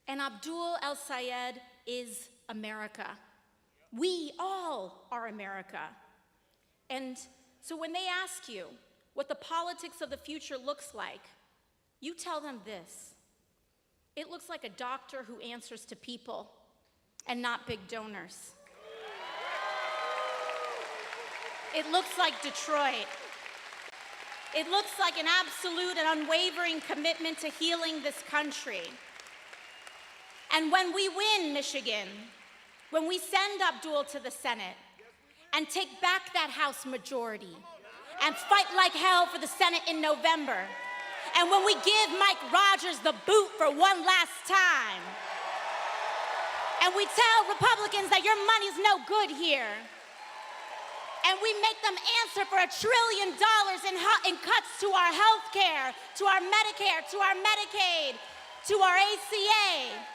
And Abdul El-Sayed is America. We all are America. And so when they ask you what the politics of the future looks like, you tell them this: it looks like a doctor who answers to people and not big donors. It looks like Detroit. It looks like an absolute and unwavering commitment to healing this country. And when we win Michigan, when we send Abdul to the Senate and take back that House majority and fight like hell for the Senate in November, and when we give Mike Rogers the boot for one last time, and we tell Republicans that your money's no good here, and we make them answer for $1 trillion in cuts to our health care, to our Medicare, to our Medicaid, to our ACA.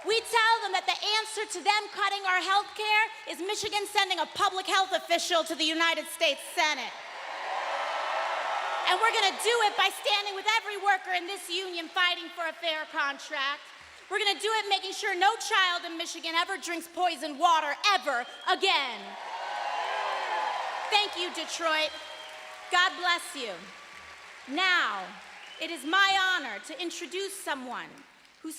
We tell them that the answer to them cutting our health care is Michigan sending a public health official to the United States Senate. And we're gonna do it by standing with every worker in this union fighting for a fair contract. We're gonna do it making sure no child in Michigan ever drinks poisoned water ever again. Thank you, Detroit. God bless you. Now, it is my honor to introduce someone who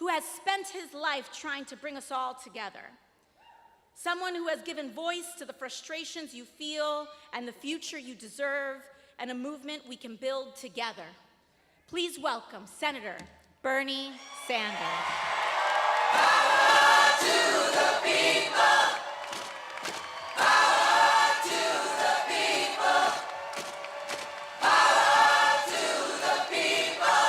has spent his life trying to bring us all together. Someone who has given voice to the frustrations you feel and the future you deserve, and a movement we can build together. Please welcome Senator Bernie Sanders. Power to the people. Power to the people. Power to the people.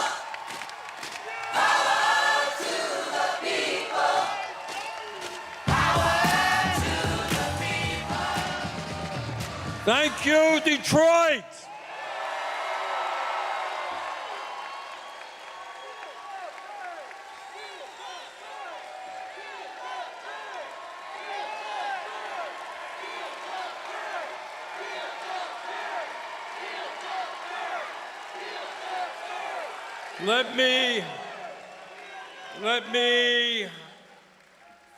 Power to the people. Power to the people. Thank you, Detroit. Let me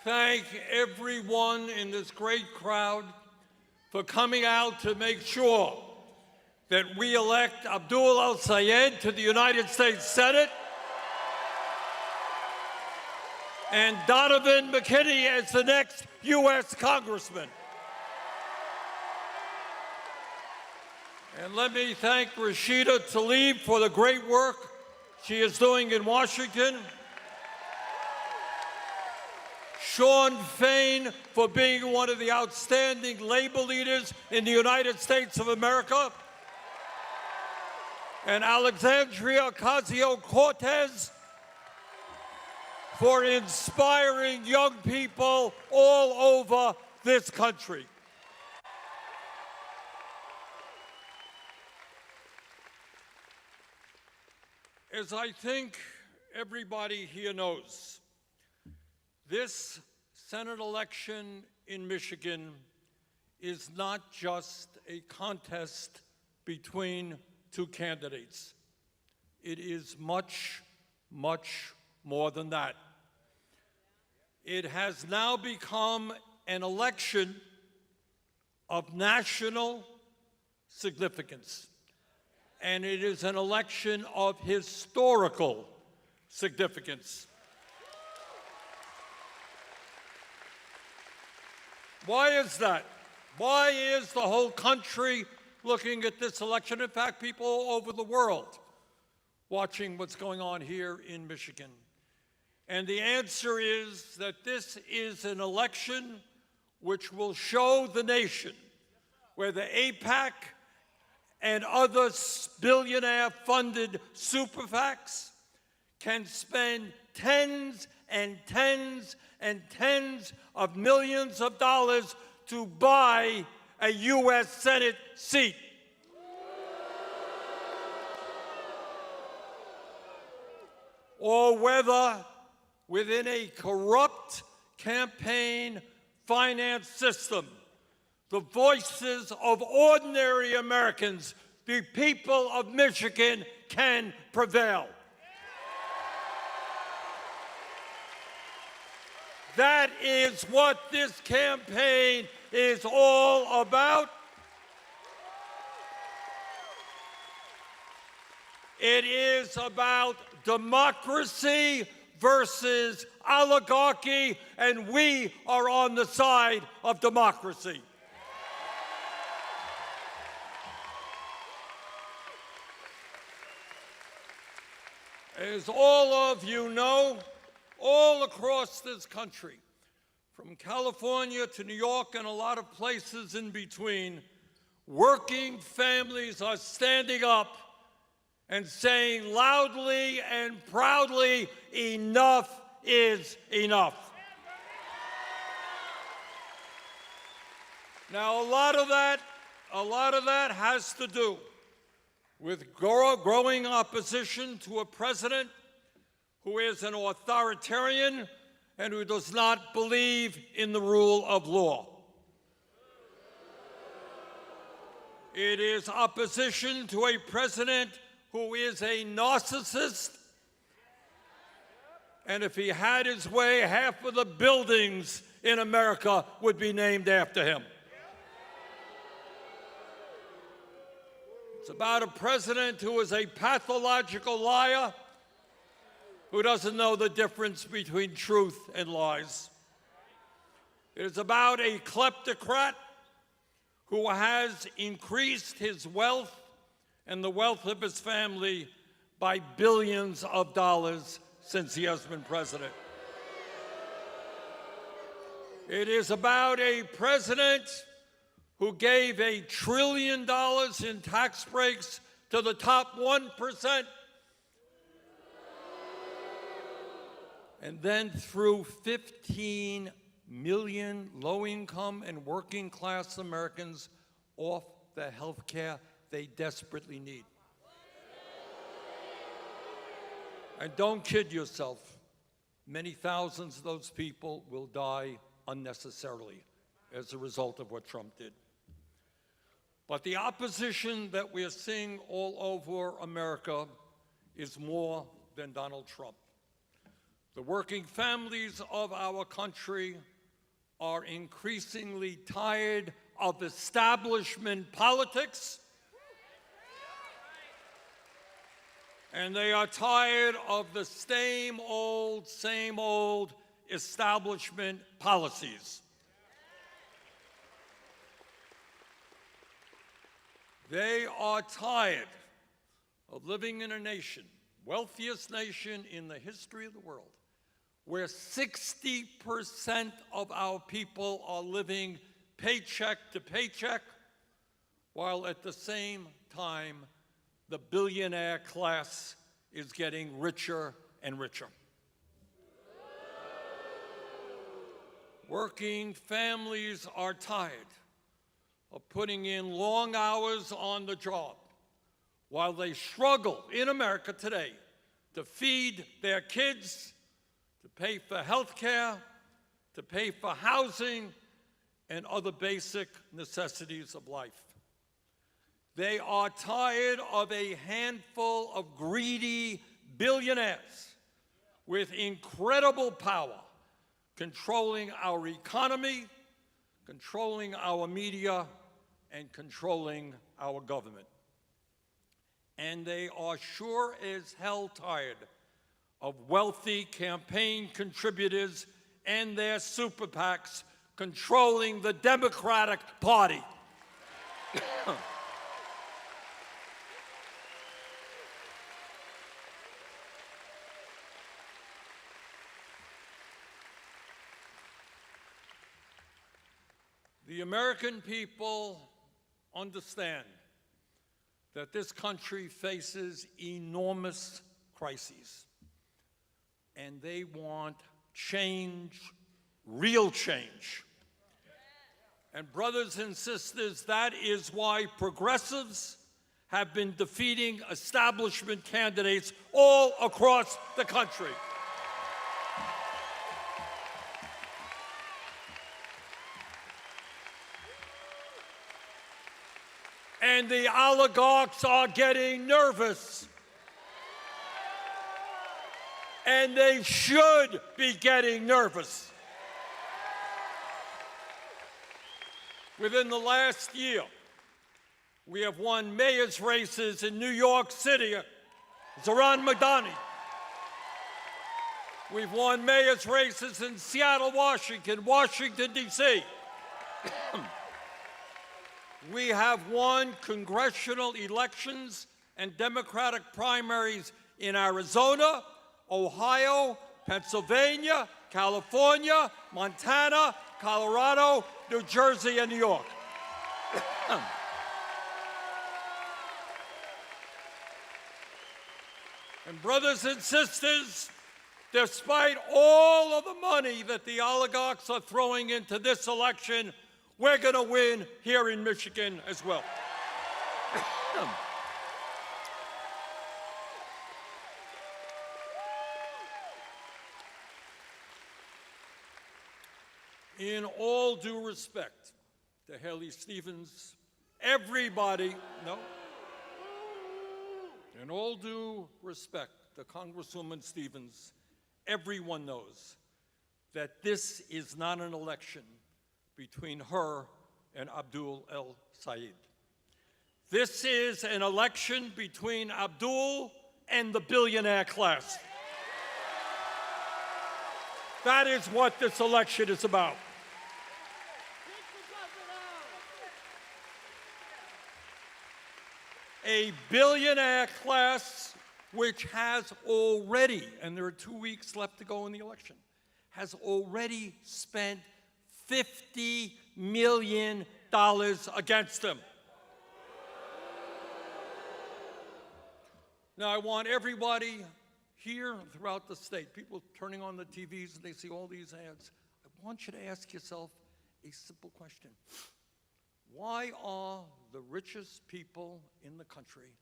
thank everyone in this great crowd for coming out to make sure that we elect Abdul El-Sayed to the United States Senate and Donavan McKinney as the next U.S. Congressman. And let me thank Rashida Tlaib for the great work she is doing in Washington. Sean Fain for being one of the outstanding labor leaders in the United States of America. And Alexandria Ocasio-Cortez for inspiring young people all over this country. As I think everybody here knows, this Senate election in Michigan is not just a contest between two candidates. It is much, much more than that. It has now become an election of national significance, and it is an election of historical significance. Why is that? Why is the whole country looking at this election? In fact, people all over the world watching what's going on here in Michigan. And the answer is that this is an election which will show the nation where the AIPAC and other billionaire-funded super PACs can spend tens and tens and tens of millions of dollars to buy a U.S. Senate seat. Or whether within a corrupt campaign finance system, the voices of ordinary Americans, the people of Michigan, can prevail. That is what this campaign is all about. It is about democracy versus oligarchy, and we are on the side of democracy. As all of you know, all across this country, from California to New York and a lot of places in between, working families are standing up and saying loudly and proudly, enough is enough. Now, a lot of that has to do with growing opposition to a president who is an authoritarian and who does not believe in the rule of law. It is opposition to a president who is a narcissist, and if he had his way, half of the buildings in America would be named after him. It's about a president who is a pathological liar, who doesn't know the difference between truth and lies. It is about a kleptocrat who has increased his wealth and the wealth of his family by billions of dollars since he has been president. It is about a president who gave $1 trillion in tax breaks to the top 1%, and then threw 15 million low-income and working-class Americans off the health care they desperately need. And don't kid yourself, many thousands of those people will die unnecessarily as a result of what Trump did. But the opposition that we're seeing all over America is more than Donald Trump. The working families of our country are increasingly tired of establishment politics, and they are tired of the same old establishment policies. They are tired of living in a nation, wealthiest nation in the history of the world, where 60% of our people are living paycheck to paycheck, while at the same time, the billionaire class is getting richer and richer. Working families are tired of putting in long hours on the job while they struggle in America today to feed their kids, to pay for health care, to pay for housing, and other basic necessities of life. They are tired of a handful of greedy billionaires with incredible power controlling our economy, controlling our media, and controlling our government. And they are sure as hell tired of wealthy campaign contributors and their super PACs controlling the Democratic Party. The American people understand that this country faces enormous crises, and they want change, real change. And brothers and sisters, that is why progressives have been defeating establishment candidates all across the country. And the oligarchs are getting nervous. And they should be getting nervous. Within the last year, we have won mayor's races in New York City, Zohran Madani. We've won mayor's races in Seattle, Washington, Washington, D.C. We have won congressional elections and Democratic primaries in Arizona, Ohio, Pennsylvania, California, Montana, Colorado, New Jersey, and New York. And brothers and sisters, despite all of the money that the oligarchs are throwing into this election, we're going to win here in Michigan as well. In all due respect to Haley Stevens, everybody, no. In all due respect to Congresswoman Stevens, everyone knows that this is not an election between her and Abdul el-Sayed. This is an election between Abdul and the billionaire class. That is what this election is about. A billionaire class which has already, and there are 2 weeks left to go in the election, has already spent $50 million against them. Now, I want everybody here and throughout the state, people turning on the TVs and they see all these ads, I want you to ask yourself a simple question. Why are the richest people in the country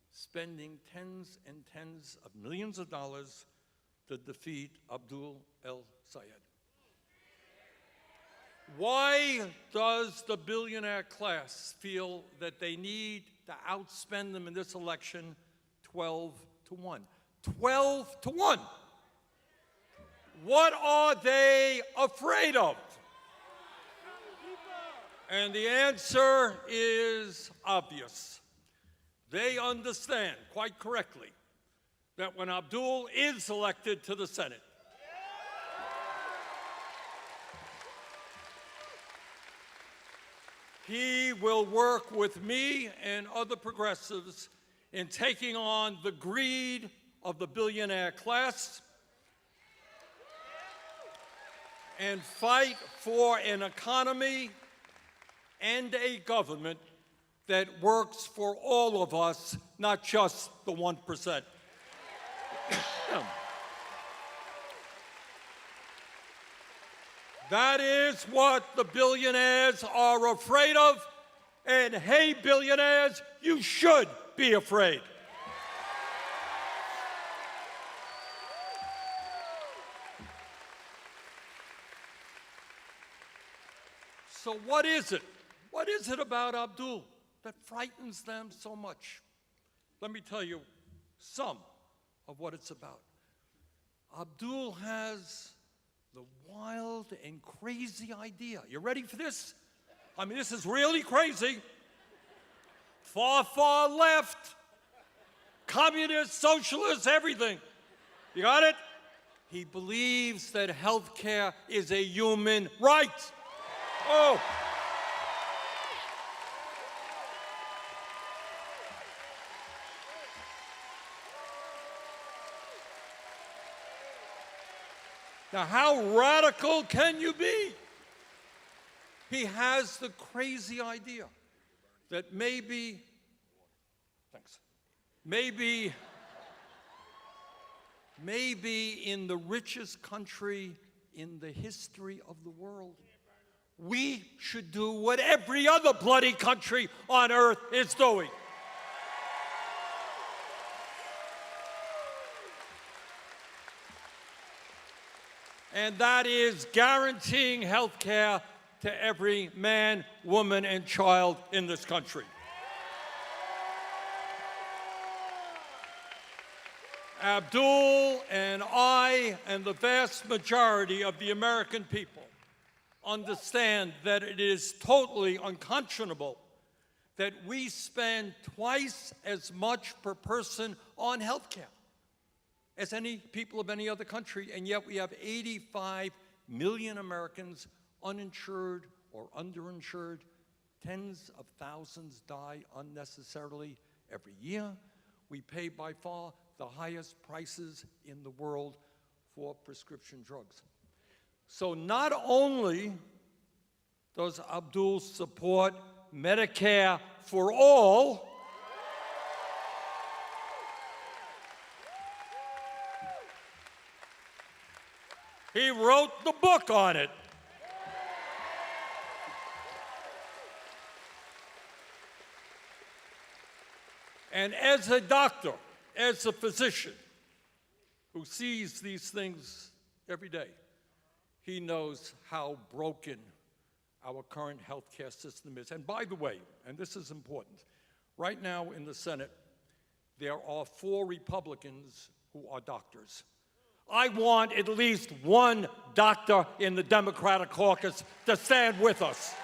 spending tens and tens of millions of dollars to defeat Abdul el-Sayed? Why does the billionaire class feel that they need to outspend them in this election 12 to 1? 12 to 1. What are they afraid of? And the answer is obvious. They understand, quite correctly, that when Abdul is elected to the Senate, he will work with me and other progressives in taking on the greed of the billionaire class and fight for an economy and a government that works for all of us, not just the 1%. That is what the billionaires are afraid of. And hey, billionaires, you should be afraid. So what is it? What is it about Abdul that frightens them so much? Let me tell you some of what it's about. Abdul has the wild and crazy idea. You ready for this? I mean, this is really crazy. Far, far left, communist, socialist, everything. You got it? He believes that health care is a human right. Oh. Now, how radical can you be? He has the crazy idea that maybe in the richest country in the history of the world, we should do what every other bloody country on earth is doing. And that is guaranteeing health care to every man, woman, and child in this country. Abdul and I and the vast majority of the American people understand that it is totally unconscionable that we spend twice as much per person on health care as any people of any other country, and yet we have 85 million Americans uninsured or underinsured. Tens of thousands die unnecessarily every year. We pay by far the highest prices in the world for prescription drugs. So not only does Abdul support Medicare for all, he wrote the book on it. And as a doctor, as a physician who sees these things every day, he knows how broken our current healthcare system is. And by the way, and this is important, right now in the Senate, there are 4 Republicans who are doctors. I want at least one doctor in the Democratic caucus to stand with us.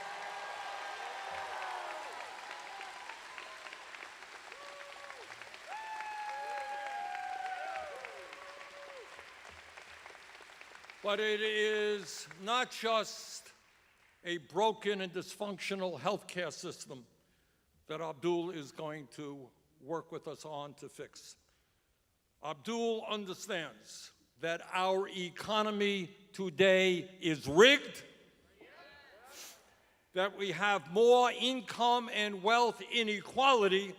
But it is not just a broken and dysfunctional healthcare system that Abdul is going to work with us on to fix. Abdul understands that our economy today is rigged, that we have more income and wealth inequality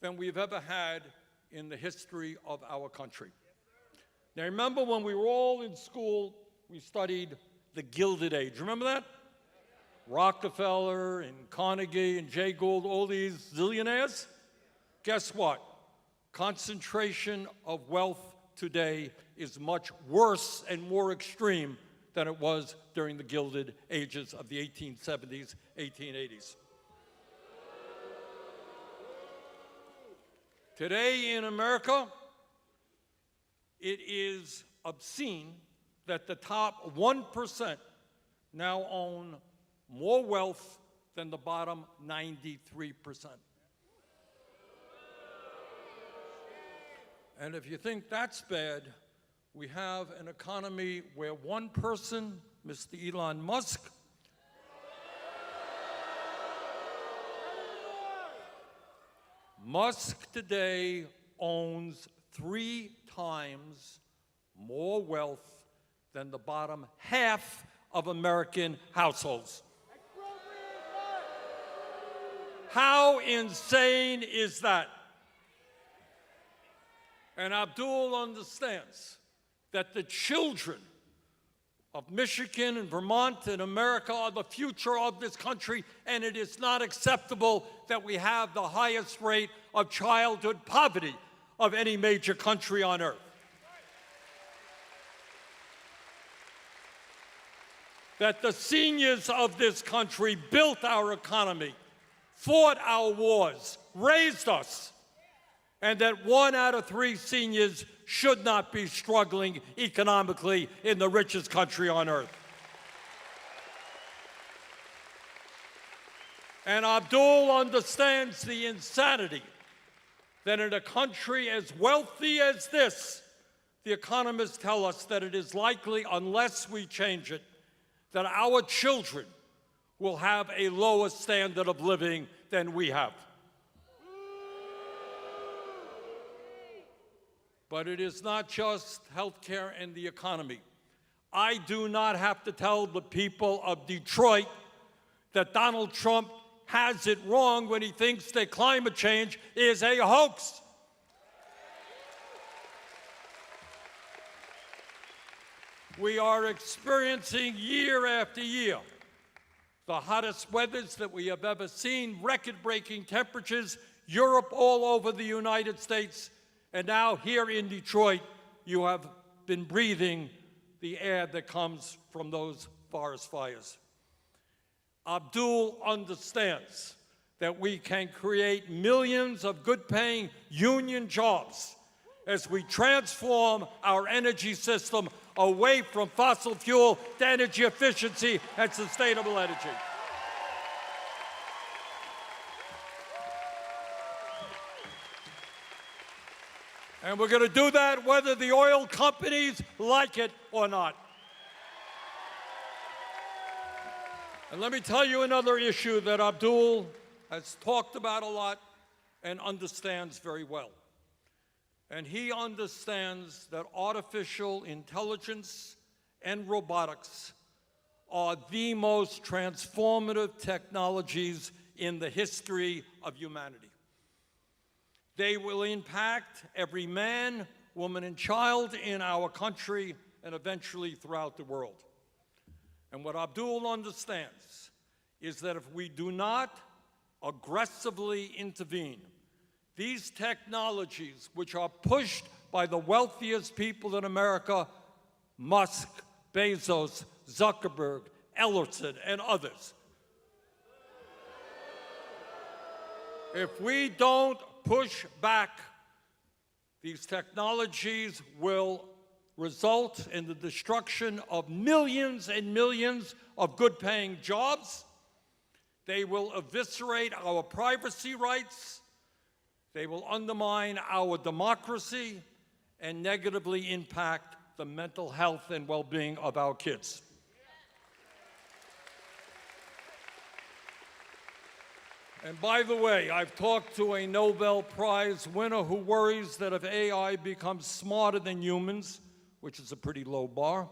than we've ever had in the history of our country. Now, remember when we were all in school, we studied the Gilded Age. Remember that? Rockefeller and Carnegie and Jay Gould, all these zillionaires? Guess what? Concentration of wealth today is much worse and more extreme than it was during the Gilded Ages of the 1870s, 1880s. Today in America, it is obscene that the top 1% now own more wealth than the bottom 93%. And if you think that's bad, we have an economy where one person, Mr. Elon Musk, today owns 3 times more wealth than the bottom half of American households. How insane is that? And Abdul understands that the children of Michigan and Vermont and America are the future of this country, and it is not acceptable that we have the highest rate of childhood poverty of any major country on earth. That the seniors of this country built our economy, fought our wars, raised us, and that 1 out of 3 seniors should not be struggling economically in the richest country on earth. And Abdul understands the insanity that in a country as wealthy as this, the economists tell us that it is likely, unless we change it, that our children will have a lower standard of living than we have. But it is not just healthcare and the economy. I do not have to tell the people of Detroit that Donald Trump has it wrong when he thinks that climate change is a hoax. We are experiencing year after year the hottest weathers that we have ever seen, record-breaking temperatures, Europe, all over the United States, and now here in Detroit, you have been breathing the air that comes from those forest fires. Abdul understands that we can create millions of good-paying union jobs as we transform our energy system away from fossil fuel to energy efficiency and sustainable energy. And we're going to do that whether the oil companies like it or not. And let me tell you another issue that Abdul has talked about a lot and understands very well. And he understands that artificial intelligence and robotics are the most transformative technologies in the history of humanity. They will impact every man, woman, and child in our country and eventually throughout the world. And what Abdul understands is that if we do not aggressively intervene, these technologies, which are pushed by the wealthiest people in America, Musk, Bezos, Zuckerberg, Ellerson, and others, if we don't push back, these technologies will result in the destruction of millions and millions of good-paying jobs. They will eviscerate our privacy rights. They will undermine our democracy and negatively impact the mental health and well-being of our kids. And by the way, I've talked to a Nobel Prize winner who worries that if AI becomes smarter than humans, which is a pretty low bar,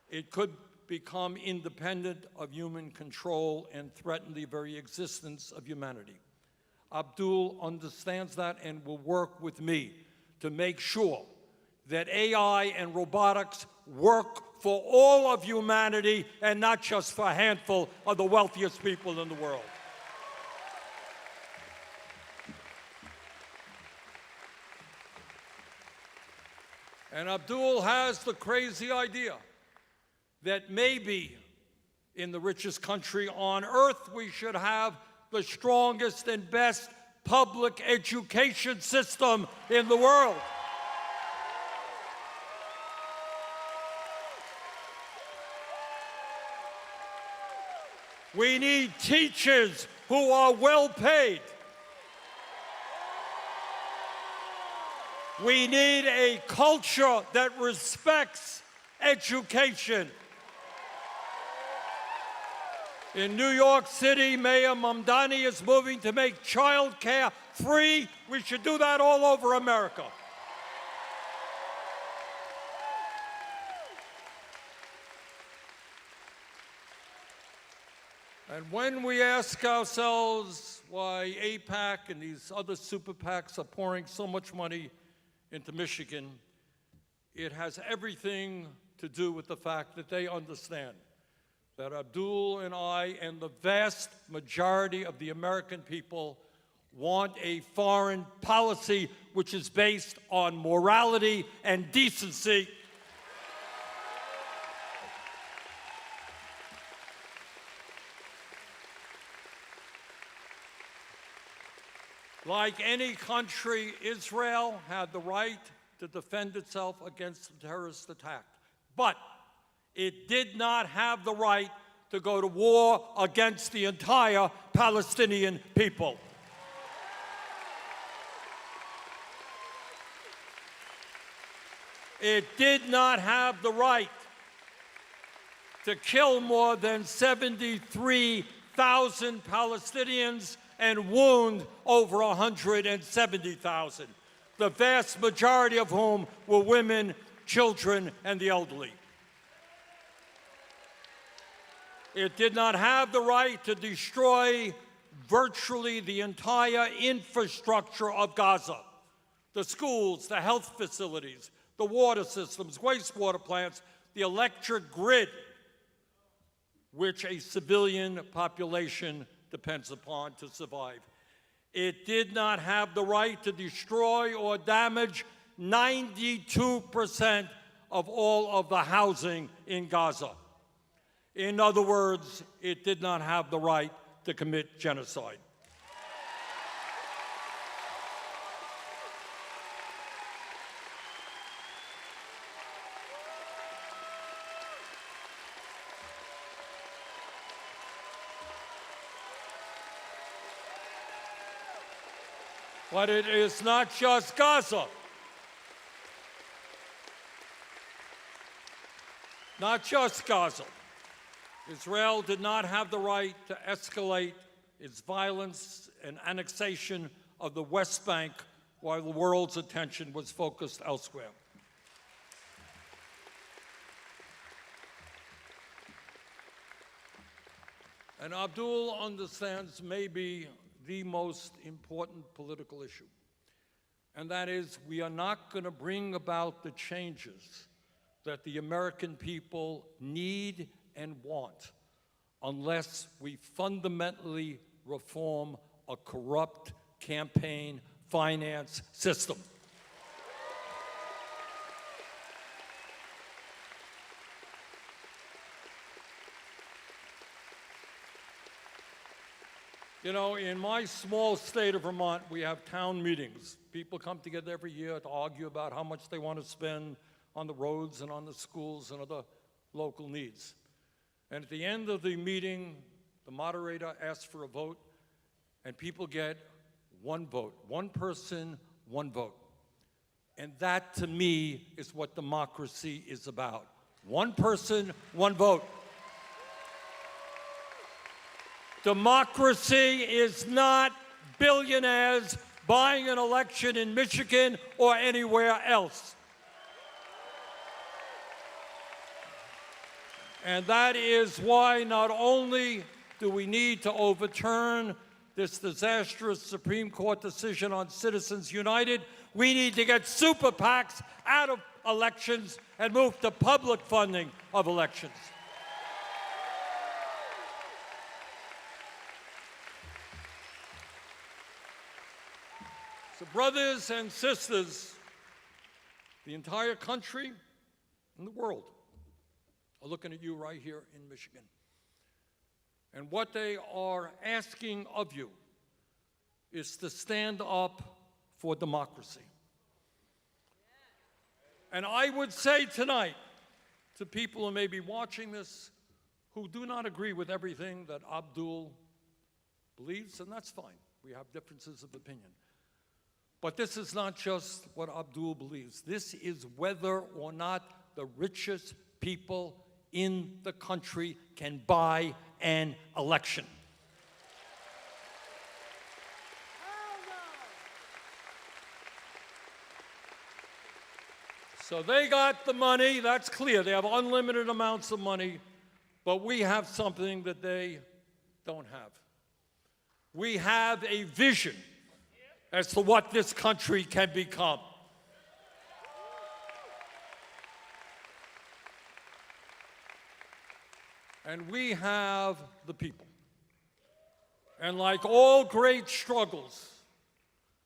it could become independent of human control and threaten the very existence of humanity. Abdul understands that and will work with me to make sure that AI and robotics work for all of humanity and not just for a handful of the wealthiest people in the world. And Abdul has the crazy idea that maybe in the richest country on earth we should have the strongest and best public education system in the world. We need teachers who are well paid. We need a culture that respects education. In New York City, Mayor Mamdani is moving to make child care free. We should do that all over America. And when we ask ourselves why AIPAC and these other super PACs are pouring so much money into Michigan, It has everything to do with the fact that they understand that Abdul and I and the vast majority of the American people want a foreign policy which is based on morality and decency. Like any country, Israel had the right to defend itself against a terrorist attack. But it did not have the right to go to war against the entire Palestinian people. It did not have the right to kill more than 73,000 Palestinians and wound over 170,000, the vast majority of whom were women, children, and the elderly. It did not have the right to destroy virtually the entire infrastructure of Gaza, the schools, the health facilities, the water systems, wastewater plants, the electric grid, which a civilian population depends upon to survive. It did not have the right to destroy or damage 92% of all of the housing in Gaza. In other words, it did not have the right to commit genocide. But it is not just Gaza. Not just Gaza. Israel did not have the right to escalate its violence and annexation of the West Bank while the world's attention was focused elsewhere. And Abdul understands maybe the most important political issue, and that is we are not going to bring about the changes that the American people need and want unless we fundamentally reform a corrupt campaign finance system. You know, in my small state of Vermont, we have town meetings. People come together every year to argue about how much they want to spend on the roads and on the schools and other local needs. And at the end of the meeting, the moderator asks for a vote, and people get one vote. One person, one vote. And that, to me, is what democracy is about. One person, one vote. Democracy is not billionaires buying an election in Michigan or anywhere else. And that is why not only do we need to overturn this disastrous Supreme Court decision on Citizens United, we need to get super PACs out of elections and move to public funding of elections. So brothers and sisters, the entire country and the world are looking at you right here in Michigan. And what they are asking of you is to stand up for democracy. And I would say tonight to people who may be watching this who do not agree with everything that Abdul believes, and that's fine. We have differences of opinion. But this is not just what Abdul believes. This is whether or not the richest people in the country can buy an election. So they got the money, that's clear. They have unlimited amounts of money, but we have something that they don't have. We have a vision as to what this country can become. and we have the people. And like all great struggles,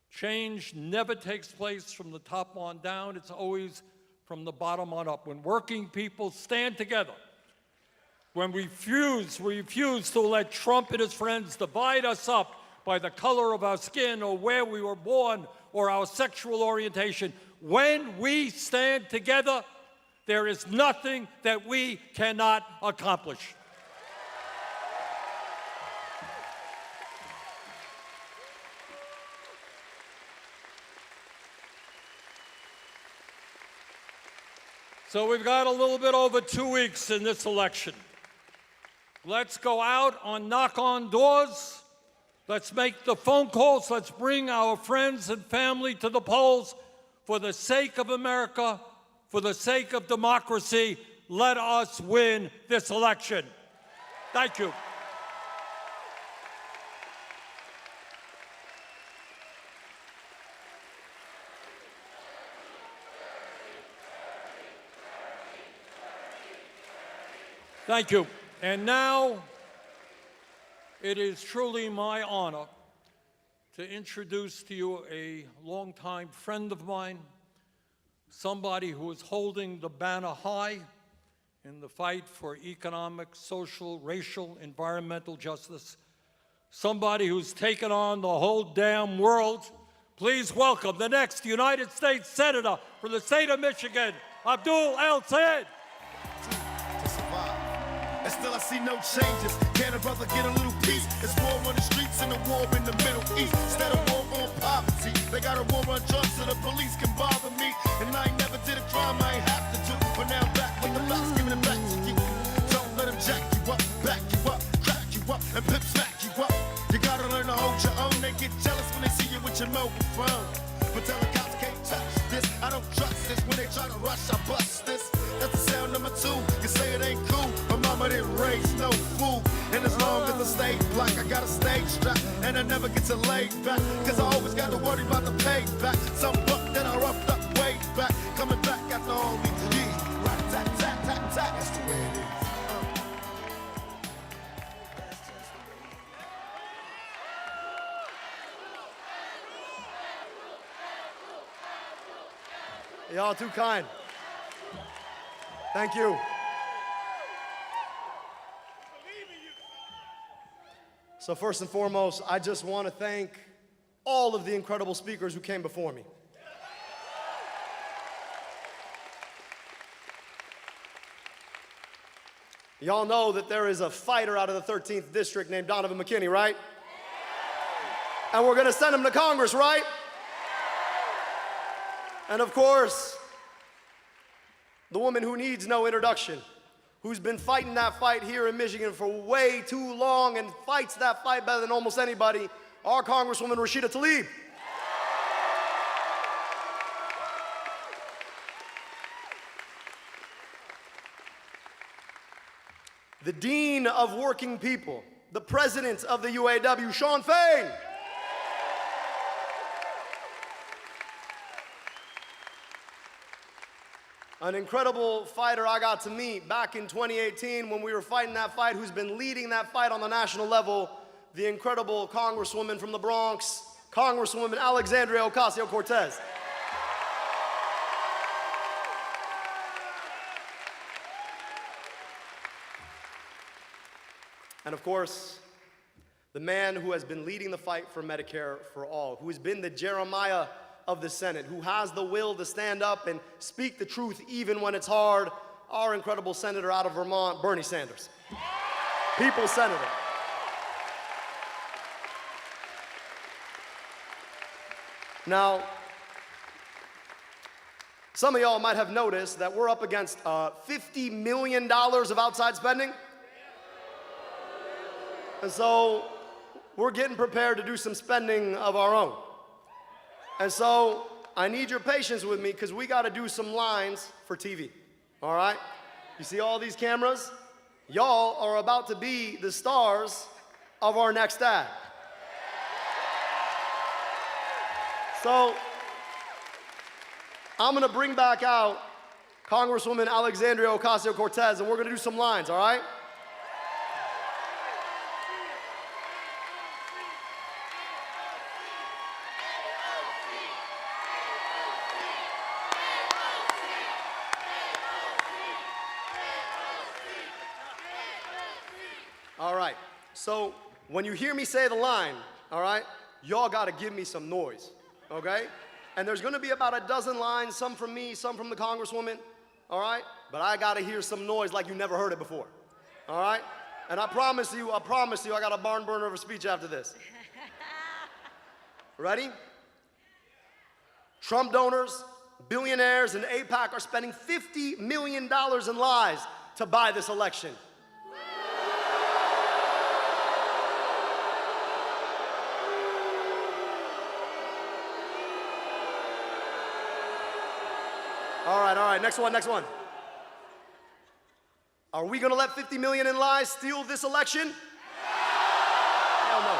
change never takes place from the top on down. It's always from the bottom on up. When working people stand together, when we refuse to let Trump and his friends divide us up by the color of our skin or where we were born or our sexual orientation. When we stand together, there is nothing that we cannot accomplish. So we've got a little bit over 2 weeks in this election. Let's go out on knock on doors. Let's make the phone calls. Let's bring our friends and family to the polls for the sake of America, for the sake of democracy. Let us win this election. Thank you. Thank you. And now, it is truly my honor to introduce to you a longtime friend of mine, somebody who is holding the banner high in the fight for economic, social, racial, environmental justice, somebody who's taken on the whole damn world. Please welcome the next United States Senator from the state of Michigan, Abdul El-Sayed. And still I see no changes. Can a brother get a little peace? It's war on the streets and a war in the Middle East. Instead of war on poverty, they got a war on drugs so the police can bother me. And I ain't never did a crime I ain't have to do. But now I'm back with the box, giving it back to you. Don't let them jack you up, back you up, crack you up, and pimp smack you up. You gotta learn to hold your own. They get jealous when they see you with your mobile phone. But tell the cops can't touch this. I don't trust this. When they try to rush, I bust this. That's the sound number 2. You say it ain't cool. Mama didn't raise no fool. And as long as I stay black, I got a stage strap. And I never get to lay back, cause I always got to worry about the payback. Some buck that I roughed up way back, coming back after all these years. Right, tat, tat, tat, tat. That's the way it is. Y'all too kind. Thank you. So first and foremost, I just want to thank all of the incredible speakers who came before me. Y'all know that there is a fighter out of the 13th district named Donavan McKinney, right? And we're going to send him to Congress, right? And of course, the woman who needs no introduction, who's been fighting that fight here in Michigan for way too long and fights that fight better than almost anybody, our Congresswoman Rashida Tlaib. The Dean of Working People, the President of the UAW, Shawn Fain. An incredible fighter I got to meet back in 2018 when we were fighting that fight, who's been leading that fight on the national level, the incredible Congresswoman from the Bronx, Congresswoman Alexandria Ocasio-Cortez. And of course, the man who has been leading the fight for Medicare for all, who has been the Jeremiah of the Senate, who has the will to stand up and speak the truth even when it's hard, our incredible senator out of Vermont, Bernie Sanders. People's senator. Now, some of y'all might have noticed that we're up against $50 million of outside spending. And so we're getting prepared to do some spending of our own. And so I need your patience with me because we got to do some lines for TV, all right? You see all these cameras? Y'all are about to be the stars of our next ad. So I'm going to bring back out Congresswoman Alexandria Ocasio-Cortez, and we're going to do some lines, all right? All right. So when you hear me say the line, all right, y'all got to give me some noise, okay? And there's going to be about a dozen lines, some from me, some from the Congresswoman, all right? But I got to hear some noise like you never heard it before, all right? And I promise you, I got a barn burner of a speech after this. Ready? Trump donors, billionaires, and AIPAC are spending $50 million in lies to buy this election. All right, next one. Are we gonna let 50 million in lies steal this election? Hell no.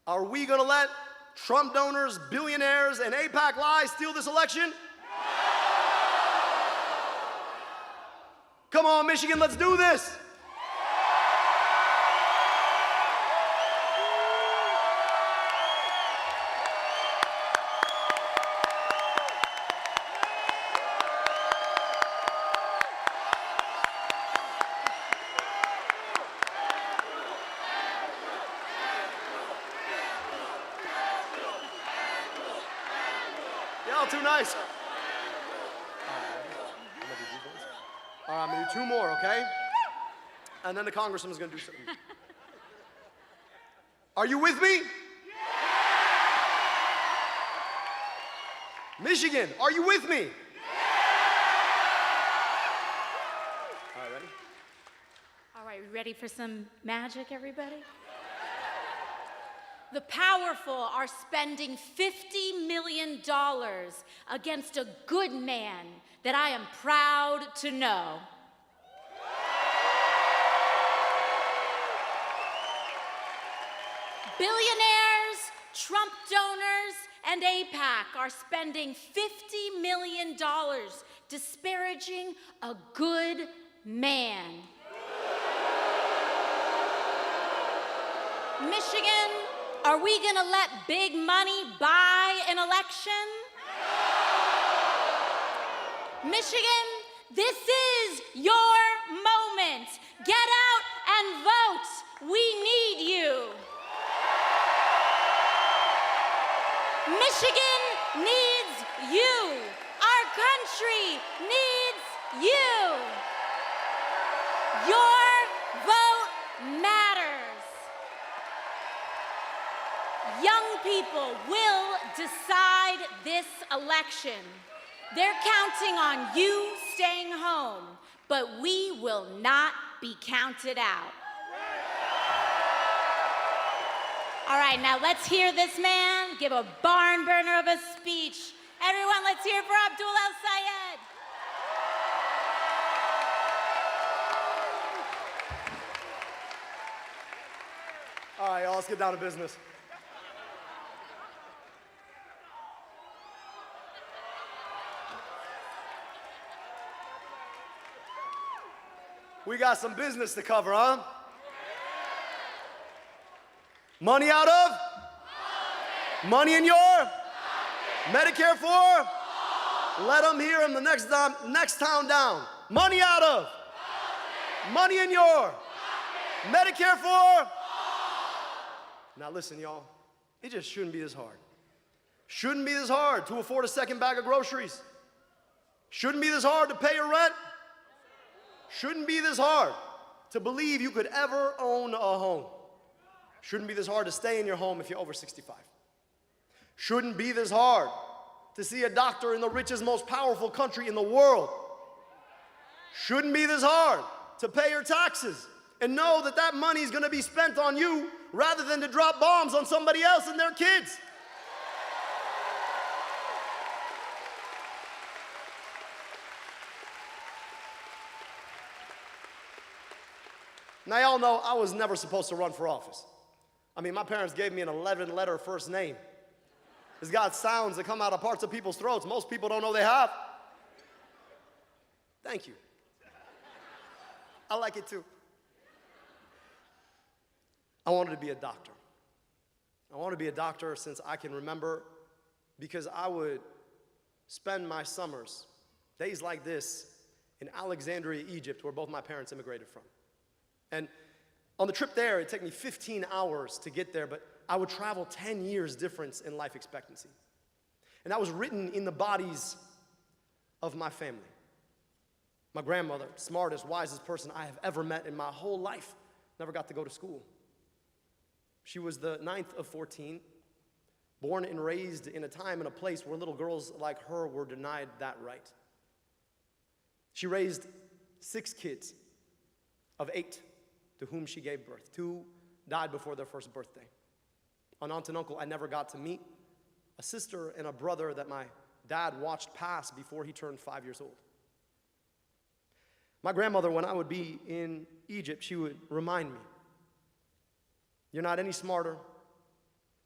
Are we gonna let Trump donors, billionaires, and AIPAC lies steal this election? Come on, Michigan, let's do this. Y'all too nice. All right, I'm gonna do two more, okay? And then the congressman's gonna do something. Are you with me? Michigan, are you with me? All right, ready? All right, ready for some magic, everybody? The powerful are spending $50 million against a good man that I am proud to know. Billionaires, Trump donors, and AIPAC are spending $50 million disparaging a good man. Michigan, are we gonna let big money buy an election? Michigan, this is your moment. Get out and vote. We need you. Michigan needs you. Our country needs you. Your vote matters. Young people will decide this election. They're counting on you staying home, but we will not be counted out. All right, now let's hear this man give a barn burner of a speech. Everyone, let's hear for Abdul El-Sayed. All right, y'all, let's get down to business. We got some business to cover, huh? Money out of? Money in your? Medicare for? Let them hear him the next town down. Money out of? Money in your? Medicare for? Now listen, y'all, it just shouldn't be this hard. Shouldn't be this hard to afford a second bag of groceries. Shouldn't be this hard to pay your rent. Shouldn't be this hard to believe you could ever own a home. Shouldn't be this hard to stay in your home if you're over 65. Shouldn't be this hard to see a doctor in the richest, most powerful country in the world. Shouldn't be this hard to pay your taxes and know that that money is going to be spent on you rather than to drop bombs on somebody else and their kids. Now, y'all know I was never supposed to run for office. I mean, my parents gave me an 11-letter first name. It's got sounds that come out of parts of people's throats most people don't know they have. Thank you. I like it too. I wanted to be a doctor. I wanted to be a doctor since I can remember, because I would spend my summers, days like this, in Alexandria, Egypt, where both my parents immigrated from. And on the trip there, it'd take me 15 hours to get there, but I would travel 10 years difference in life expectancy. And that was written in the bodies of my family. My grandmother, smartest, wisest person I have ever met in my whole life, never got to go to school. She was the 9th of 14, born and raised in a time and a place where little girls like her were denied that right. She raised 6 kids of 8 to whom she gave birth. 2 died before their first birthday. An aunt and uncle I never got to meet, a sister and a brother that my dad watched pass before he turned 5 years old. My grandmother, when I would be in Egypt, she would remind me, you're not any smarter,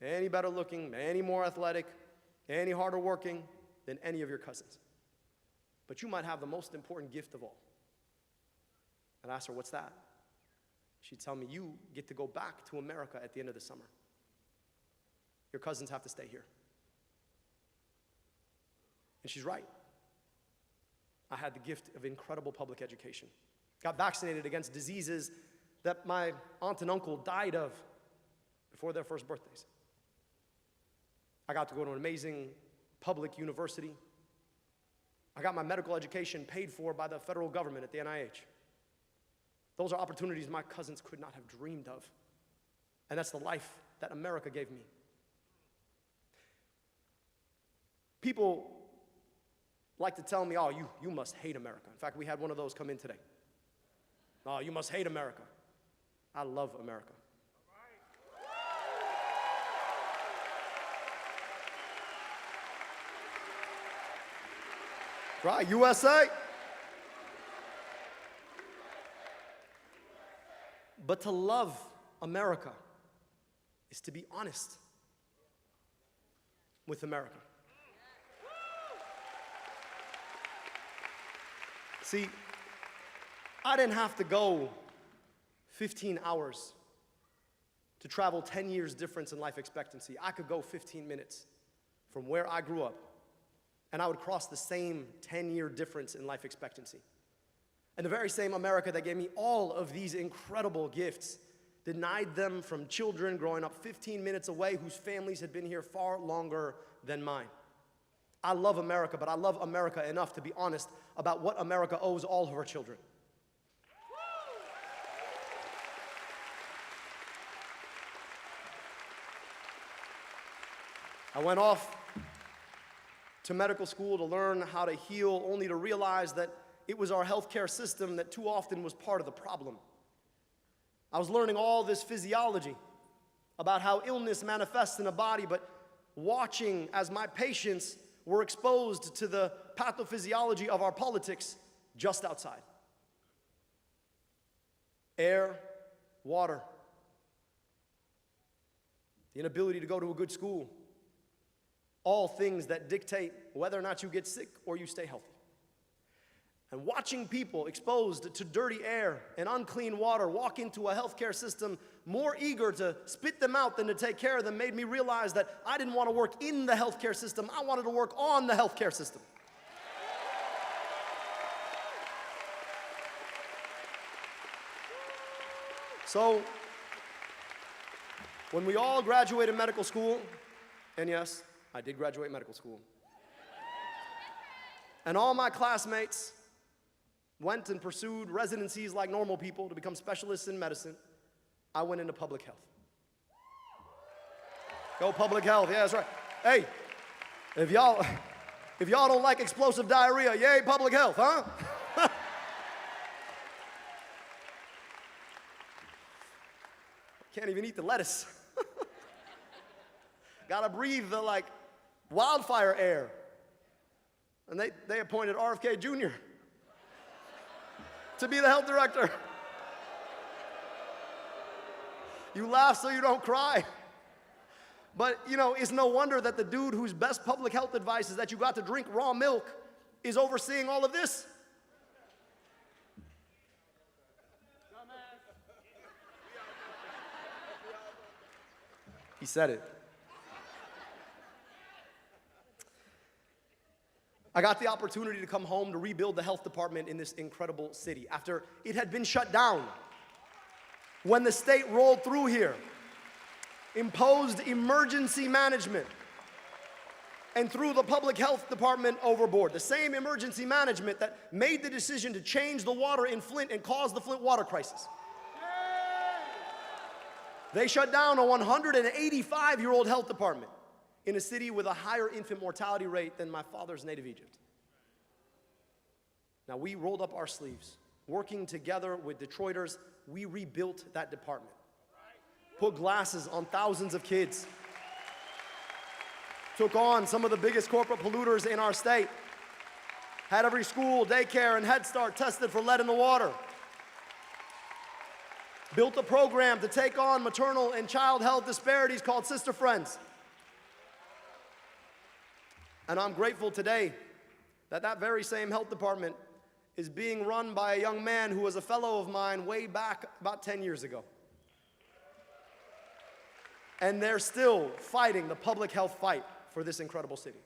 any better looking, any more athletic, any harder working than any of your cousins. But you might have the most important gift of all. And I asked her, what's that? She'd tell me, you get to go back to America at the end of the summer. Your cousins have to stay here. And she's right. I had the gift of incredible public education. Got vaccinated against diseases that my aunt and uncle died of before their first birthdays. I got to go to an amazing public university. I got my medical education paid for by the federal government at the NIH. Those are opportunities my cousins could not have dreamed of. And that's the life that America gave me. People like to tell me, oh, you must hate America. In fact, we had one of those come in today. Oh, you must hate America. I love America. Right, USA. But to love America is to be honest with America. See, I didn't have to go 15 hours to travel 10 years difference in life expectancy. I could go 15 minutes from where I grew up, and I would cross the same 10-year difference in life expectancy. And the very same America that gave me all of these incredible gifts denied them from children growing up 15 minutes away whose families had been here far longer than mine. I love America, but I love America enough to be honest about what America owes all of her children. I went off to medical school to learn how to heal, only to realize that it was our healthcare system that too often was part of the problem. I was learning all this physiology about how illness manifests in a body, but watching as my patients were exposed to the pathophysiology of our politics just outside. Air, water, the inability to go to a good school, all things that dictate whether or not you get sick or you stay healthy. And watching people exposed to dirty air and unclean water walk into a healthcare system more eager to spit them out than to take care of them made me realize that I didn't want to work in the healthcare system, I wanted to work on the healthcare system. So, when we all graduated medical school, and yes, I did graduate medical school, and all my classmates went and pursued residencies like normal people to become specialists in medicine, I went into public health. Go public health, yeah, that's right. Hey, if y'all don't like explosive diarrhea, yay, public health, huh? Can't even eat the lettuce. Gotta breathe the wildfire air. And they appointed RFK Jr. to be the health director. You laugh so you don't cry. But, it's no wonder that the dude whose best public health advice is that you got to drink raw milk is overseeing all of this. He said it. I got the opportunity to come home to rebuild the health department in this incredible city after it had been shut down. When the state rolled through here, imposed emergency management, and threw the public health department overboard. The same emergency management that made the decision to change the water in Flint and caused the Flint water crisis. They shut down a 185-year-old health department in a city with a higher infant mortality rate than my father's native Egypt. Now, we rolled up our sleeves. Working together with Detroiters, we rebuilt that department. Put glasses on thousands of kids. Took on some of the biggest corporate polluters in our state. Had every school, daycare, and Head Start tested for lead in the water. Built a program to take on maternal and child health disparities called Sister Friends. And I'm grateful today that that very same health department is being run by a young man who was a fellow of mine way back about 10 years ago. And they're still fighting the public health fight for this incredible city.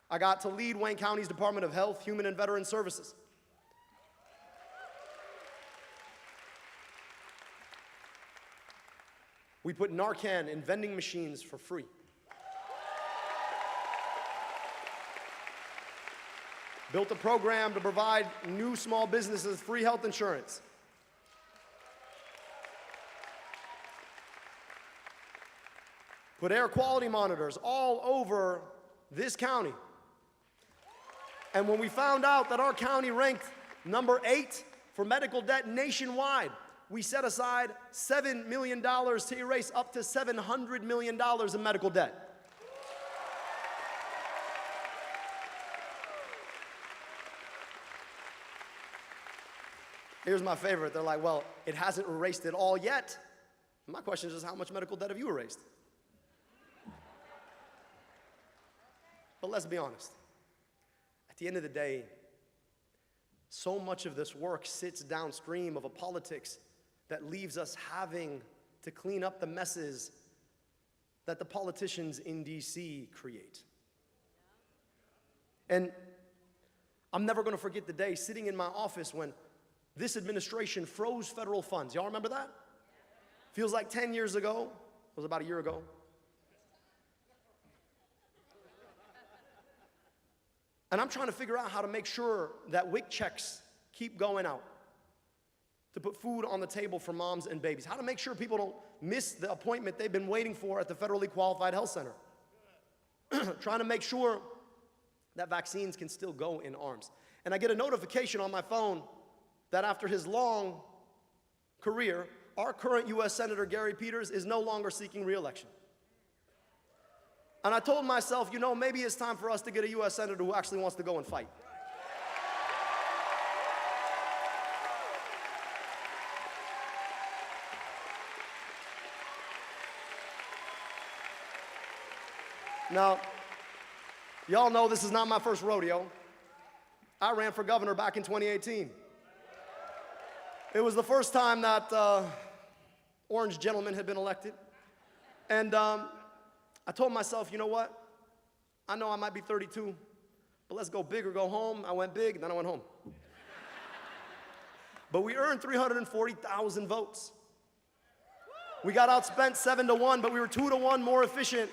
I got to lead Wayne County's Department of Health, Human and Veteran Services. We put Narcan in vending machines for free. Built a program to provide new small businesses free health insurance. Put air quality monitors all over this county. And when we found out that our county ranked number 8 for medical debt nationwide, we set aside $7 million to erase up to $700 million in medical debt. Here's my favorite. They're like, well, it hasn't erased it all yet. My question is just how much medical debt have you erased? But let's be honest. At the end of the day, so much of this work sits downstream of a politics that leaves us having to clean up the messes that the politicians in DC create. And I'm never going to forget the day sitting in my office when this administration froze federal funds. Y'all remember that? Feels like 10 years ago. It was about a year ago. And I'm trying to figure out how to make sure that WIC checks keep going out to put food on the table for moms and babies. How to make sure people don't miss the appointment they've been waiting for at the federally qualified health center. Trying to make sure that vaccines can still go in arms. And I get a notification on my phone that after his long career, our current U.S. Senator Gary Peters is no longer seeking re-election. And I told myself, you know, maybe it's time for us to get a U.S. Senator who actually wants to go and fight. Now, y'all know this is not my first rodeo. I ran for governor back in 2018. It was the first time that orange gentleman had been elected. And I told myself, you know what? I know I might be 32, but let's go big or go home. I went big, then I went home. But we earned 340,000 votes. We got outspent 7-1, but we were 2-1 more efficient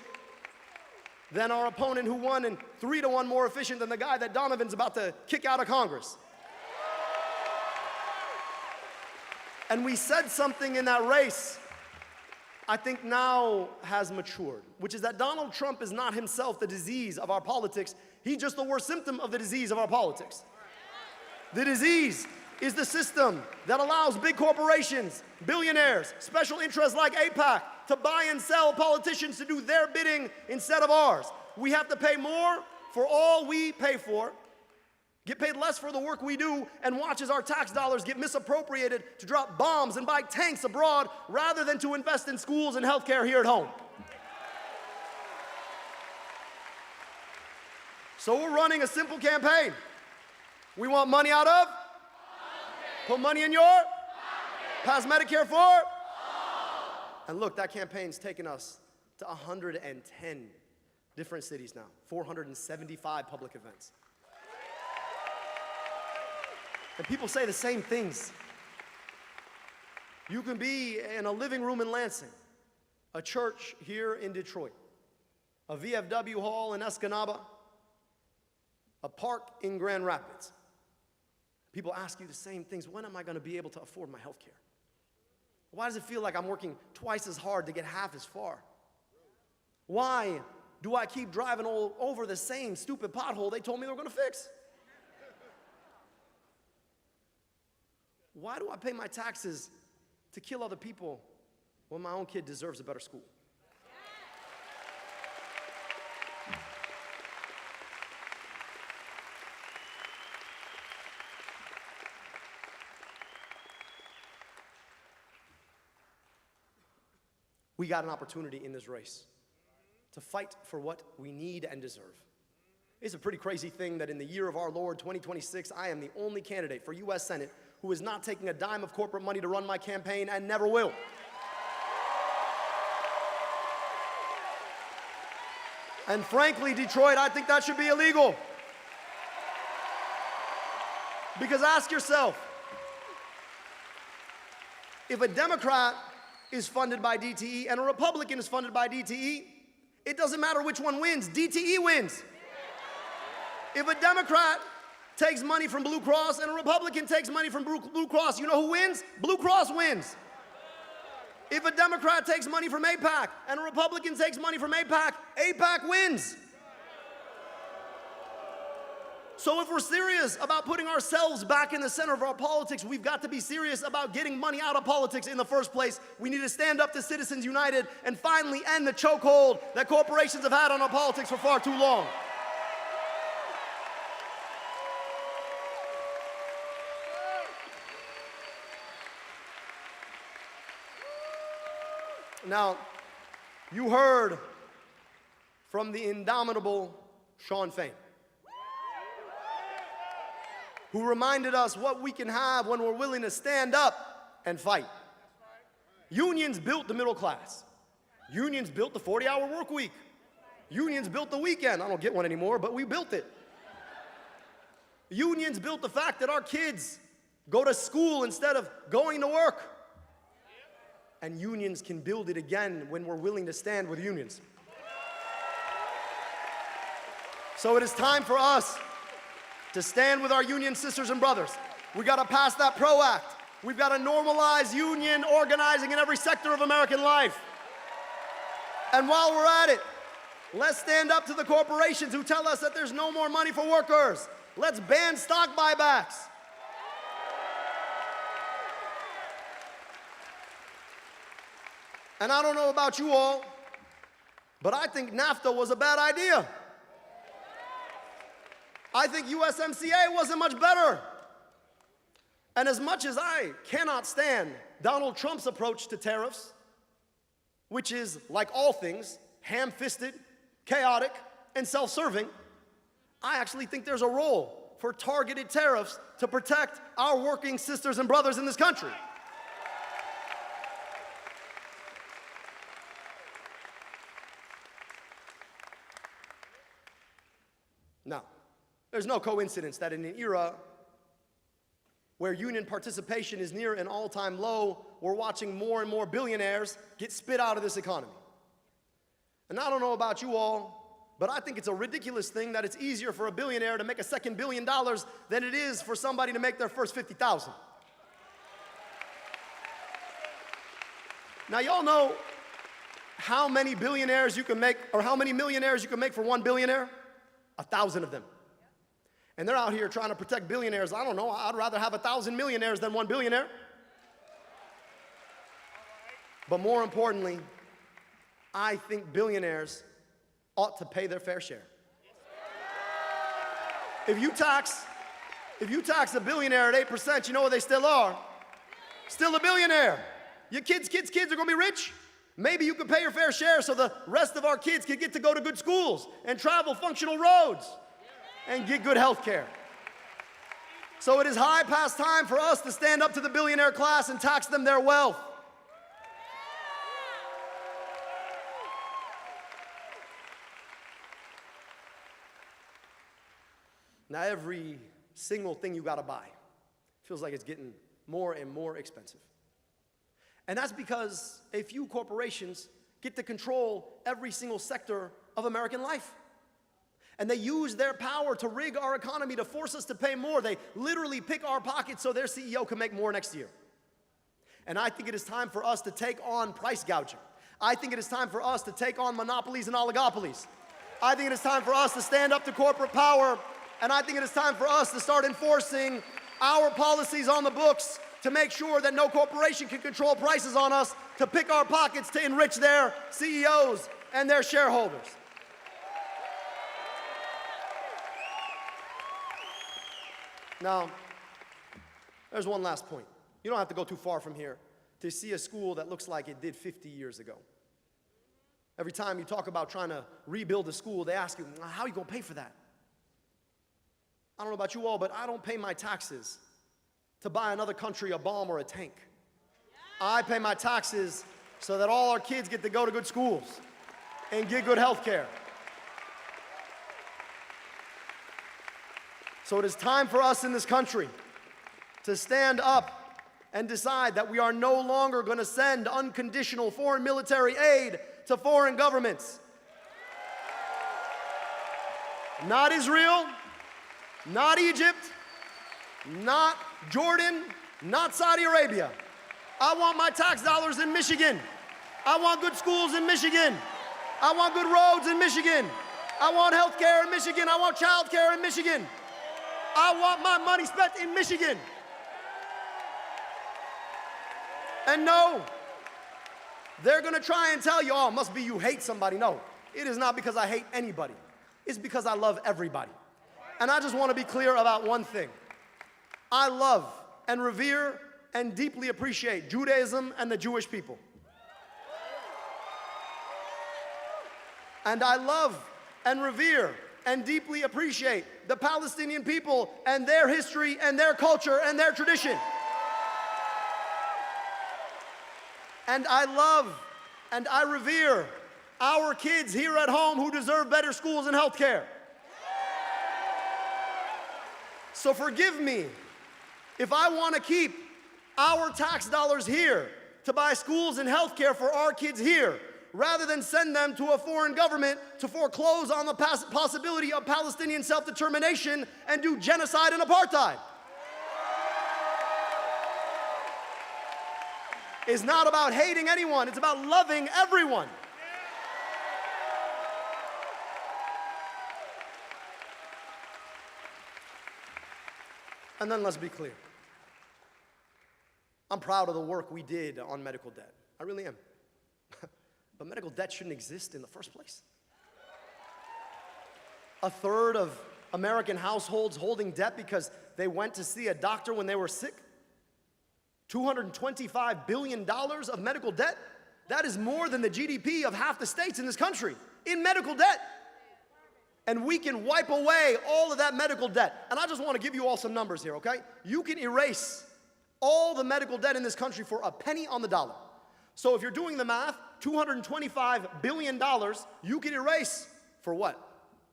than our opponent who won, and 3-1 more efficient than the guy that Donovan's about to kick out of Congress. And we said something in that race I think now has matured, which is that Donald Trump is not himself the disease of our politics. He's just the worst symptom of the disease of our politics. The disease is the system that allows big corporations, billionaires, special interests like AIPAC to buy and sell politicians to do their bidding instead of ours. We have to pay more for all we pay for, get paid less for the work we do, and watch as our tax dollars get misappropriated to drop bombs and buy tanks abroad rather than to invest in schools and healthcare here at home. So we're running a simple campaign. We want money out of? Put money in your? Pass Medicare for? And look, that campaign's taken us to 110 different cities now, 475 public events. And people say the same things. You can be in a living room in Lansing, a church here in Detroit, a VFW hall in Escanaba, a park in Grand Rapids. People ask you the same things. When am I going to be able to afford my health care? Why does it feel like I'm working twice as hard to get half as far? Why do I keep driving all over the same stupid pothole they told me they were going to fix? Why do I pay my taxes to kill other people when my own kid deserves a better school? We got an opportunity in this race to fight for what we need and deserve. It's a pretty crazy thing that in the year of our Lord, 2026, I am the only candidate for U.S. Senate who is not taking a dime of corporate money to run my campaign and never will. And frankly, Detroit, I think that should be illegal. Because ask yourself, if a Democrat is funded by DTE and a Republican is funded by DTE, it doesn't matter which one wins, DTE wins. If a Democrat takes money from Blue Cross and a Republican takes money from Blue Cross, you know who wins? Blue Cross wins. If a Democrat takes money from AIPAC and a Republican takes money from AIPAC, AIPAC wins. So if we're serious about putting ourselves back in the center of our politics, we've got to be serious about getting money out of politics in the first place. We need to stand up to Citizens United and finally end the chokehold that corporations have had on our politics for far too long. Now, you heard from the indomitable Shawn Fain, who reminded us what we can have when we're willing to stand up and fight. Unions built the middle class. Unions built the 40-hour work week. Unions built the weekend. I don't get one anymore, but we built it. Unions built the fact that our kids go to school instead of going to work. And unions can build it again when we're willing to stand with unions. So it is time for us to stand with our union sisters and brothers. We got to pass that PRO Act. We've got to normalize union organizing in every sector of American life. And while we're at it, let's stand up to the corporations who tell us that there's no more money for workers. Let's ban stock buybacks. And I don't know about you all, but I think NAFTA was a bad idea. I think USMCA wasn't much better. And as much as I cannot stand Donald Trump's approach to tariffs, which is, like all things, ham-fisted, chaotic, and self-serving, I actually think there's a role for targeted tariffs to protect our working sisters and brothers in this country. Now, there's no coincidence that in an era where union participation is near an all-time low, we're watching more and more billionaires get spit out of this economy. And I don't know about you all, but I think it's a ridiculous thing that it's easier for a billionaire to make a second $1 billion than it is for somebody to make their first 50,000. Now, y'all know how many billionaires you can make, or how many millionaires you can make for one billionaire? 1,000 of them. And they're out here trying to protect billionaires. I don't know, I'd rather have 1,000 millionaires than one billionaire. But more importantly, I think billionaires ought to pay their fair share. If you tax a billionaire at 8%, you know what they still are? Still a billionaire. Your kids are gonna be rich. Maybe you could pay your fair share so the rest of our kids can get to go to good schools and travel functional roads and get good health care. So it is high past time for us to stand up to the billionaire class and tax them their wealth. Now every single thing you gotta buy, feels like it's getting more and more expensive. And that's because a few corporations get to control every single sector of American life. And they use their power to rig our economy to force us to pay more. They literally pick our pockets so their CEO can make more next year. And I think it is time for us to take on price gouging. I think it is time for us to take on monopolies and oligopolies. I think it is time for us to stand up to corporate power. And I think it is time for us to start enforcing our policies on the books to make sure that no corporation can control prices on us, to pick our pockets to enrich their CEOs and their shareholders. Now, there's one last point. You don't have to go too far from here to see a school that looks like it did 50 years ago. Every time you talk about trying to rebuild a school, they ask you, how are you going to pay for that? I don't know about you all, but I don't pay my taxes to buy another country a bomb or a tank. I pay my taxes so that all our kids get to go to good schools and get good health care. So it is time for us in this country to stand up and decide that we are no longer going to send unconditional foreign military aid to foreign governments. Not Israel, not Egypt, not Jordan, not Saudi Arabia. I want my tax dollars in Michigan. I want good schools in Michigan. I want good roads in Michigan. I want health care in Michigan. I want child care in Michigan. I want my money spent in Michigan. And no, they're going to try and tell you, oh, it must be you hate somebody. No, it is not because I hate anybody. It's because I love everybody. And I just want to be clear about one thing. I love and revere and deeply appreciate Judaism and the Jewish people. And I love and revere and deeply appreciate the Palestinian people and their history and their culture and their tradition. And I love and I revere our kids here at home who deserve better schools and health care. So forgive me if I want to keep our tax dollars here to buy schools and health care for our kids here, rather than send them to a foreign government to foreclose on the possibility of Palestinian self-determination and do genocide and apartheid. It's not about hating anyone, it's about loving everyone. And then let's be clear. I'm proud of the work we did on medical debt. I really am. But medical debt shouldn't exist in the first place. A third of American households holding debt because they went to see a doctor when they were sick. $225 billion of medical debt. That is more than the GDP of half the states in this country in medical debt. And we can wipe away all of that medical debt. And I just want to give you all some numbers here, okay? You can erase all the medical debt in this country for a penny on the dollar. So if you're doing the math, $225 billion, you can erase for what?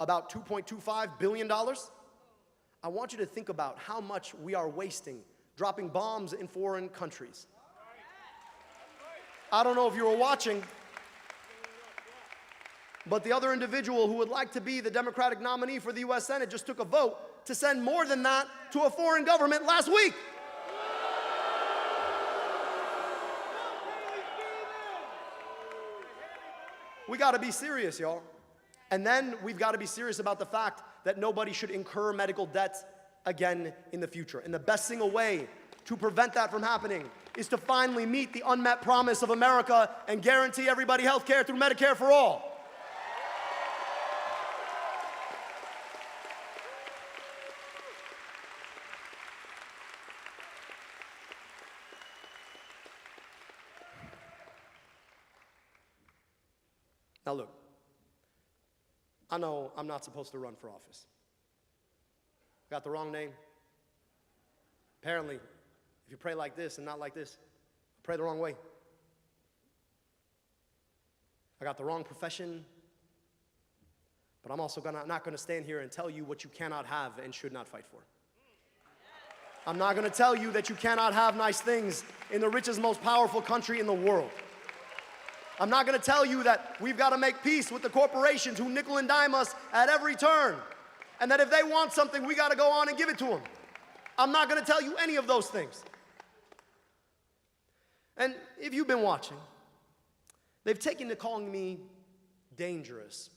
About $2.25 billion? I want you to think about how much we are wasting dropping bombs in foreign countries. I don't know if you were watching, but the other individual who would like to be the Democratic nominee for the US Senate just took a vote to send more than that to a foreign government last week. We got to be serious, y'all. And then we've got to be serious about the fact that nobody should incur medical debt again in the future. And the best single way to prevent that from happening is to finally meet the unmet promise of America and guarantee everybody health care through Medicare for all. Now look, I know I'm not supposed to run for office. Got the wrong name? Apparently, if you pray like this and not like this, I pray the wrong way. I got the wrong profession, but I'm also not going to stand here and tell you what you cannot have and should not fight for. I'm not gonna tell you that you cannot have nice things in the richest, most powerful country in the world. I'm not gonna tell you that we've gotta make peace with the corporations who nickel and dime us at every turn, and that if they want something, we gotta go on and give it to them. I'm not gonna tell you any of those things. And if you've been watching, they've taken to calling me dangerous.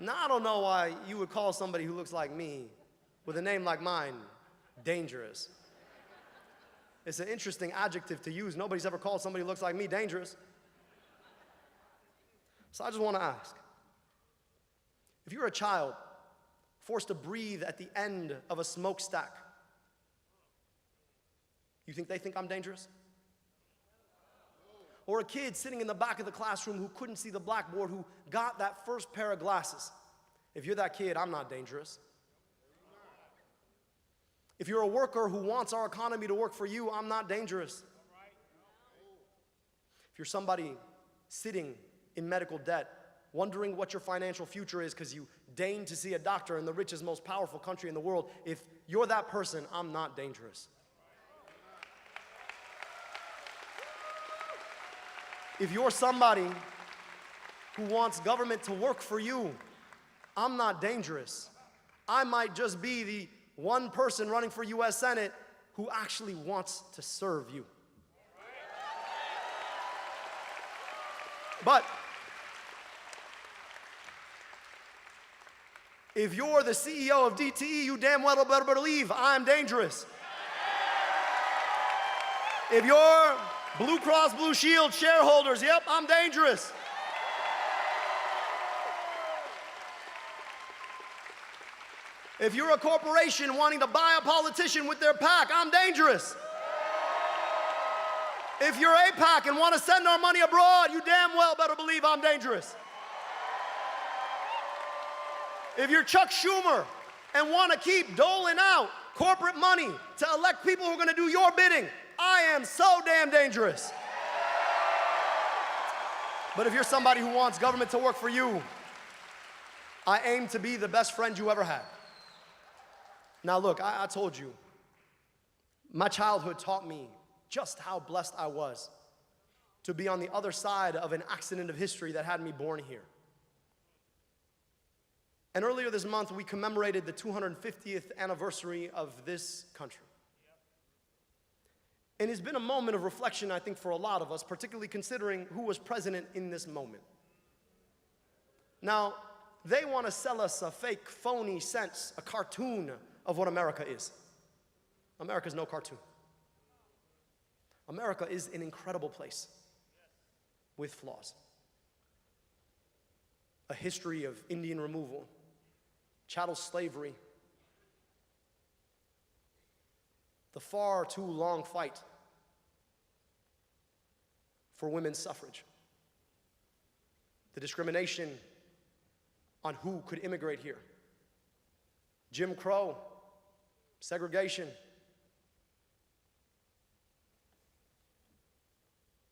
Now, I don't know why you would call somebody who looks like me with a name like mine dangerous. It's an interesting adjective to use. Nobody's ever called somebody who looks like me dangerous. So I just want to ask, if you're a child forced to breathe at the end of a smokestack, you think I'm dangerous? Or a kid sitting in the back of the classroom who couldn't see the blackboard, who got that first pair of glasses. If you're that kid, I'm not dangerous. If you're a worker who wants our economy to work for you, I'm not dangerous. If you're somebody sitting in medical debt, wondering what your financial future is because you deigned to see a doctor in the richest, most powerful country in the world, if you're that person, I'm not dangerous. If you're somebody who wants government to work for you, I'm not dangerous. I might just be the one person running for US Senate who actually wants to serve you. But if you're the CEO of DTE, you damn well better believe I'm dangerous. If you're Blue Cross Blue Shield shareholders, yep, I'm dangerous. If you're a corporation wanting to buy a politician with their PAC, I'm dangerous. If you're AIPAC and want to send our money abroad, you damn well better believe I'm dangerous. If you're Chuck Schumer and want to keep doling out corporate money to elect people who are going to do your bidding, I am so damn dangerous. But if you're somebody who wants government to work for you, I aim to be the best friend you ever had. Now look, I told you, my childhood taught me just how blessed I was to be on the other side of an accident of history that had me born here. And earlier this month, we commemorated the 250th anniversary of this country. And it's been a moment of reflection, I think, for a lot of us, particularly considering who was president in this moment. Now, they want to sell us a fake, phony sense, a cartoon of what America is. America's no cartoon. America is an incredible place with flaws. A history of Indian removal, chattel slavery, the far too long fight for women's suffrage, the discrimination on who could immigrate here, Jim Crow, segregation.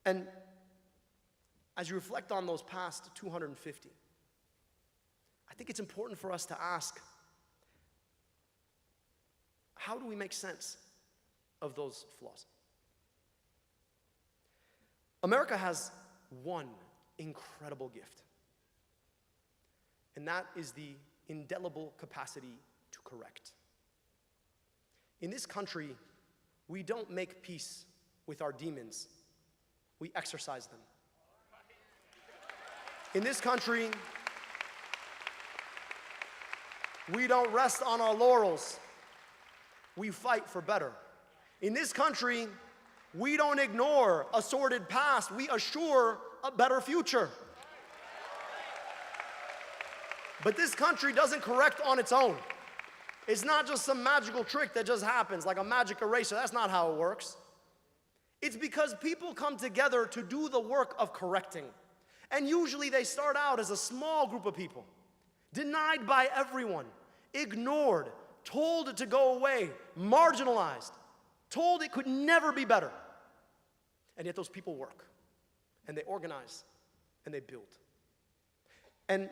And as you reflect on those past 250, I think it's important for us to ask, how do we make sense of those flaws? America has one incredible gift, and that is the indelible capacity to correct. In this country, we don't make peace with our demons, we exercise them. In this country, we don't rest on our laurels, we fight for better. In this country, we don't ignore a sordid past, we assure a better future. But this country doesn't correct on its own. It's not just some magical trick that just happens, like a magic eraser. That's not how it works. It's because people come together to do the work of correcting. And usually they start out as a small group of people, denied by everyone, ignored, told to go away, marginalized, told it could never be better. And yet those people work, and they organize, and they build. And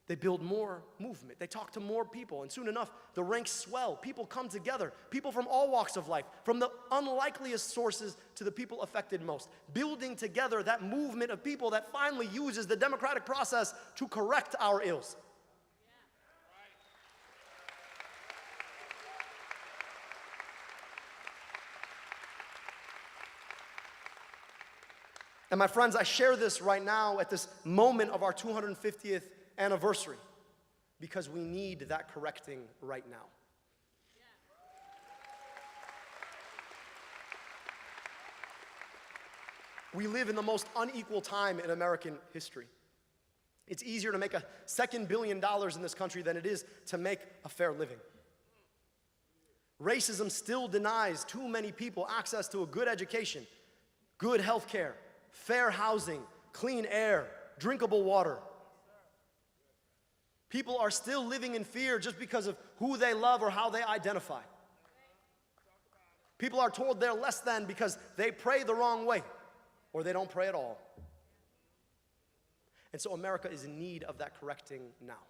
They build more movement. They talk to more people. And soon enough, the ranks swell. People come together. People from all walks of life, from the unlikeliest sources to the people affected most. Building together that movement of people that finally uses the democratic process to correct our ills. And my friends, I share this right now at this moment of our 250th anniversary because we need that correcting right now. We live in the most unequal time in American history. It's easier to make a $2 billion in this country than it is to make a fair living. Racism still denies too many people access to a good education, good health care, fair housing, clean air, drinkable water. People are still living in fear just because of who they love or how they identify. People are told they're less than because they pray the wrong way or they don't pray at all. And so America is in need of that correcting now.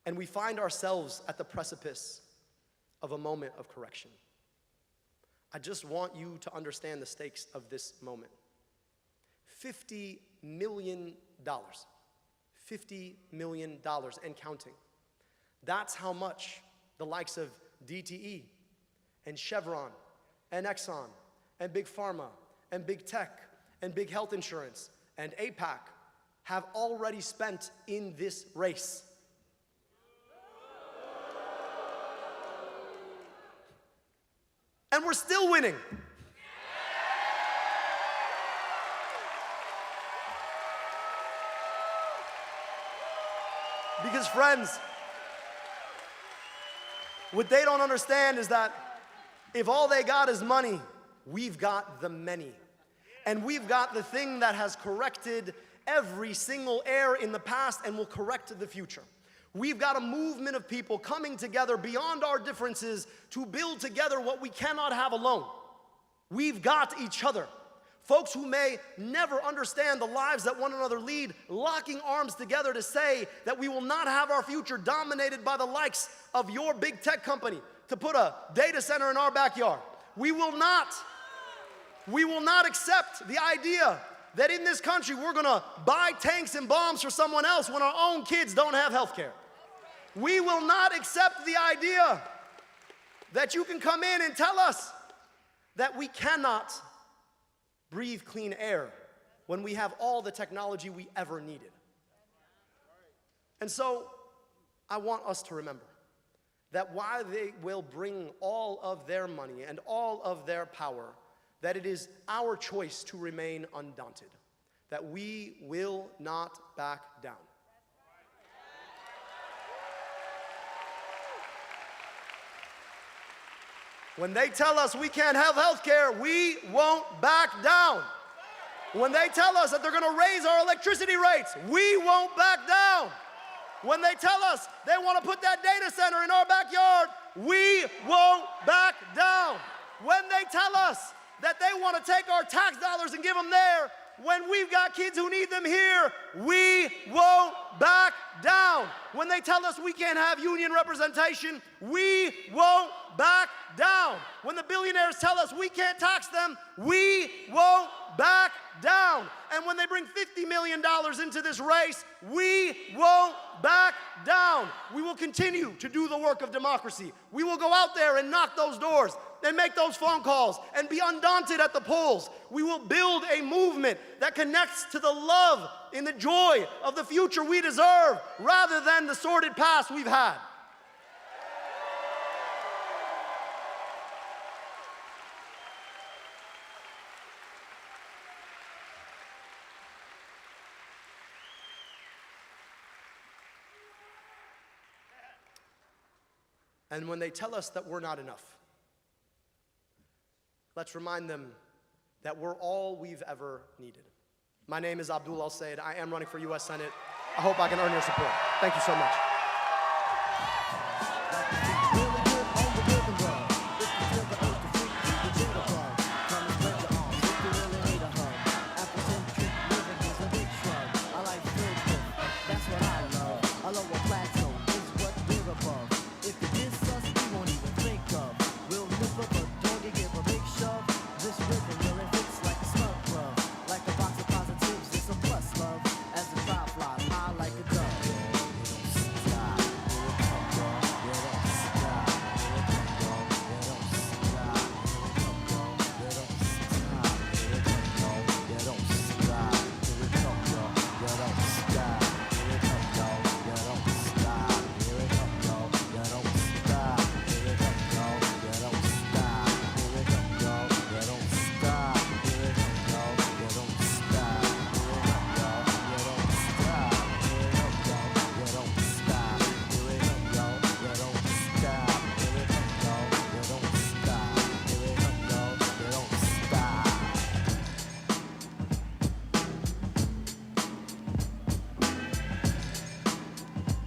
And we find ourselves at the precipice of a moment of correction. I just want you to understand the stakes of this moment. $50 million. $50 million and counting. That's how much the likes of DTE and Chevron and Exxon and Big Pharma and Big Tech and Big Health Insurance and AIPAC have already spent in this race. And we're still winning. Because friends, what they don't understand is that if all they got is money, we've got the many. And we've got the thing that has corrected every single error in the past and will correct the future. We've got a movement of people coming together beyond our differences to build together what we cannot have alone. We've got each other. Folks who may never understand the lives that one another lead, locking arms together to say that we will not have our future dominated by the likes of your big tech company to put a data center in our backyard. We will not accept the idea that in this country we're gonna buy tanks and bombs for someone else when our own kids don't have health care. We will not accept the idea that you can come in and tell us that we cannot breathe clean air when we have all the technology we ever needed. And so I want us to remember that while they will bring all of their money and all of their power, that it is our choice to remain undaunted, that we will not back down. When they tell us we can't have health care, we won't back down. When they tell us that they're gonna raise our electricity rates, we won't back down. When they tell us they wanna put that data center in our backyard, we won't back down. When they tell us that they wanna take our tax dollars and give them there, when we've got kids who need them here, we won't back down. When they tell us we can't have union representation, we won't back down. When the billionaires tell us we can't tax them, we won't back down. And when they bring $50 million into this race, we won't back down. We will continue to do the work of democracy. We will go out there and knock those doors and make those phone calls and be undaunted at the polls. We will build a movement that connects to the love and the joy of the future we deserve rather than the sordid past we've had. And when they tell us that we're not enough, let's remind them that we're all we've ever needed. My name is Abdul. I am running for U.S. Senate. I hope I can earn your support. Thank you so much.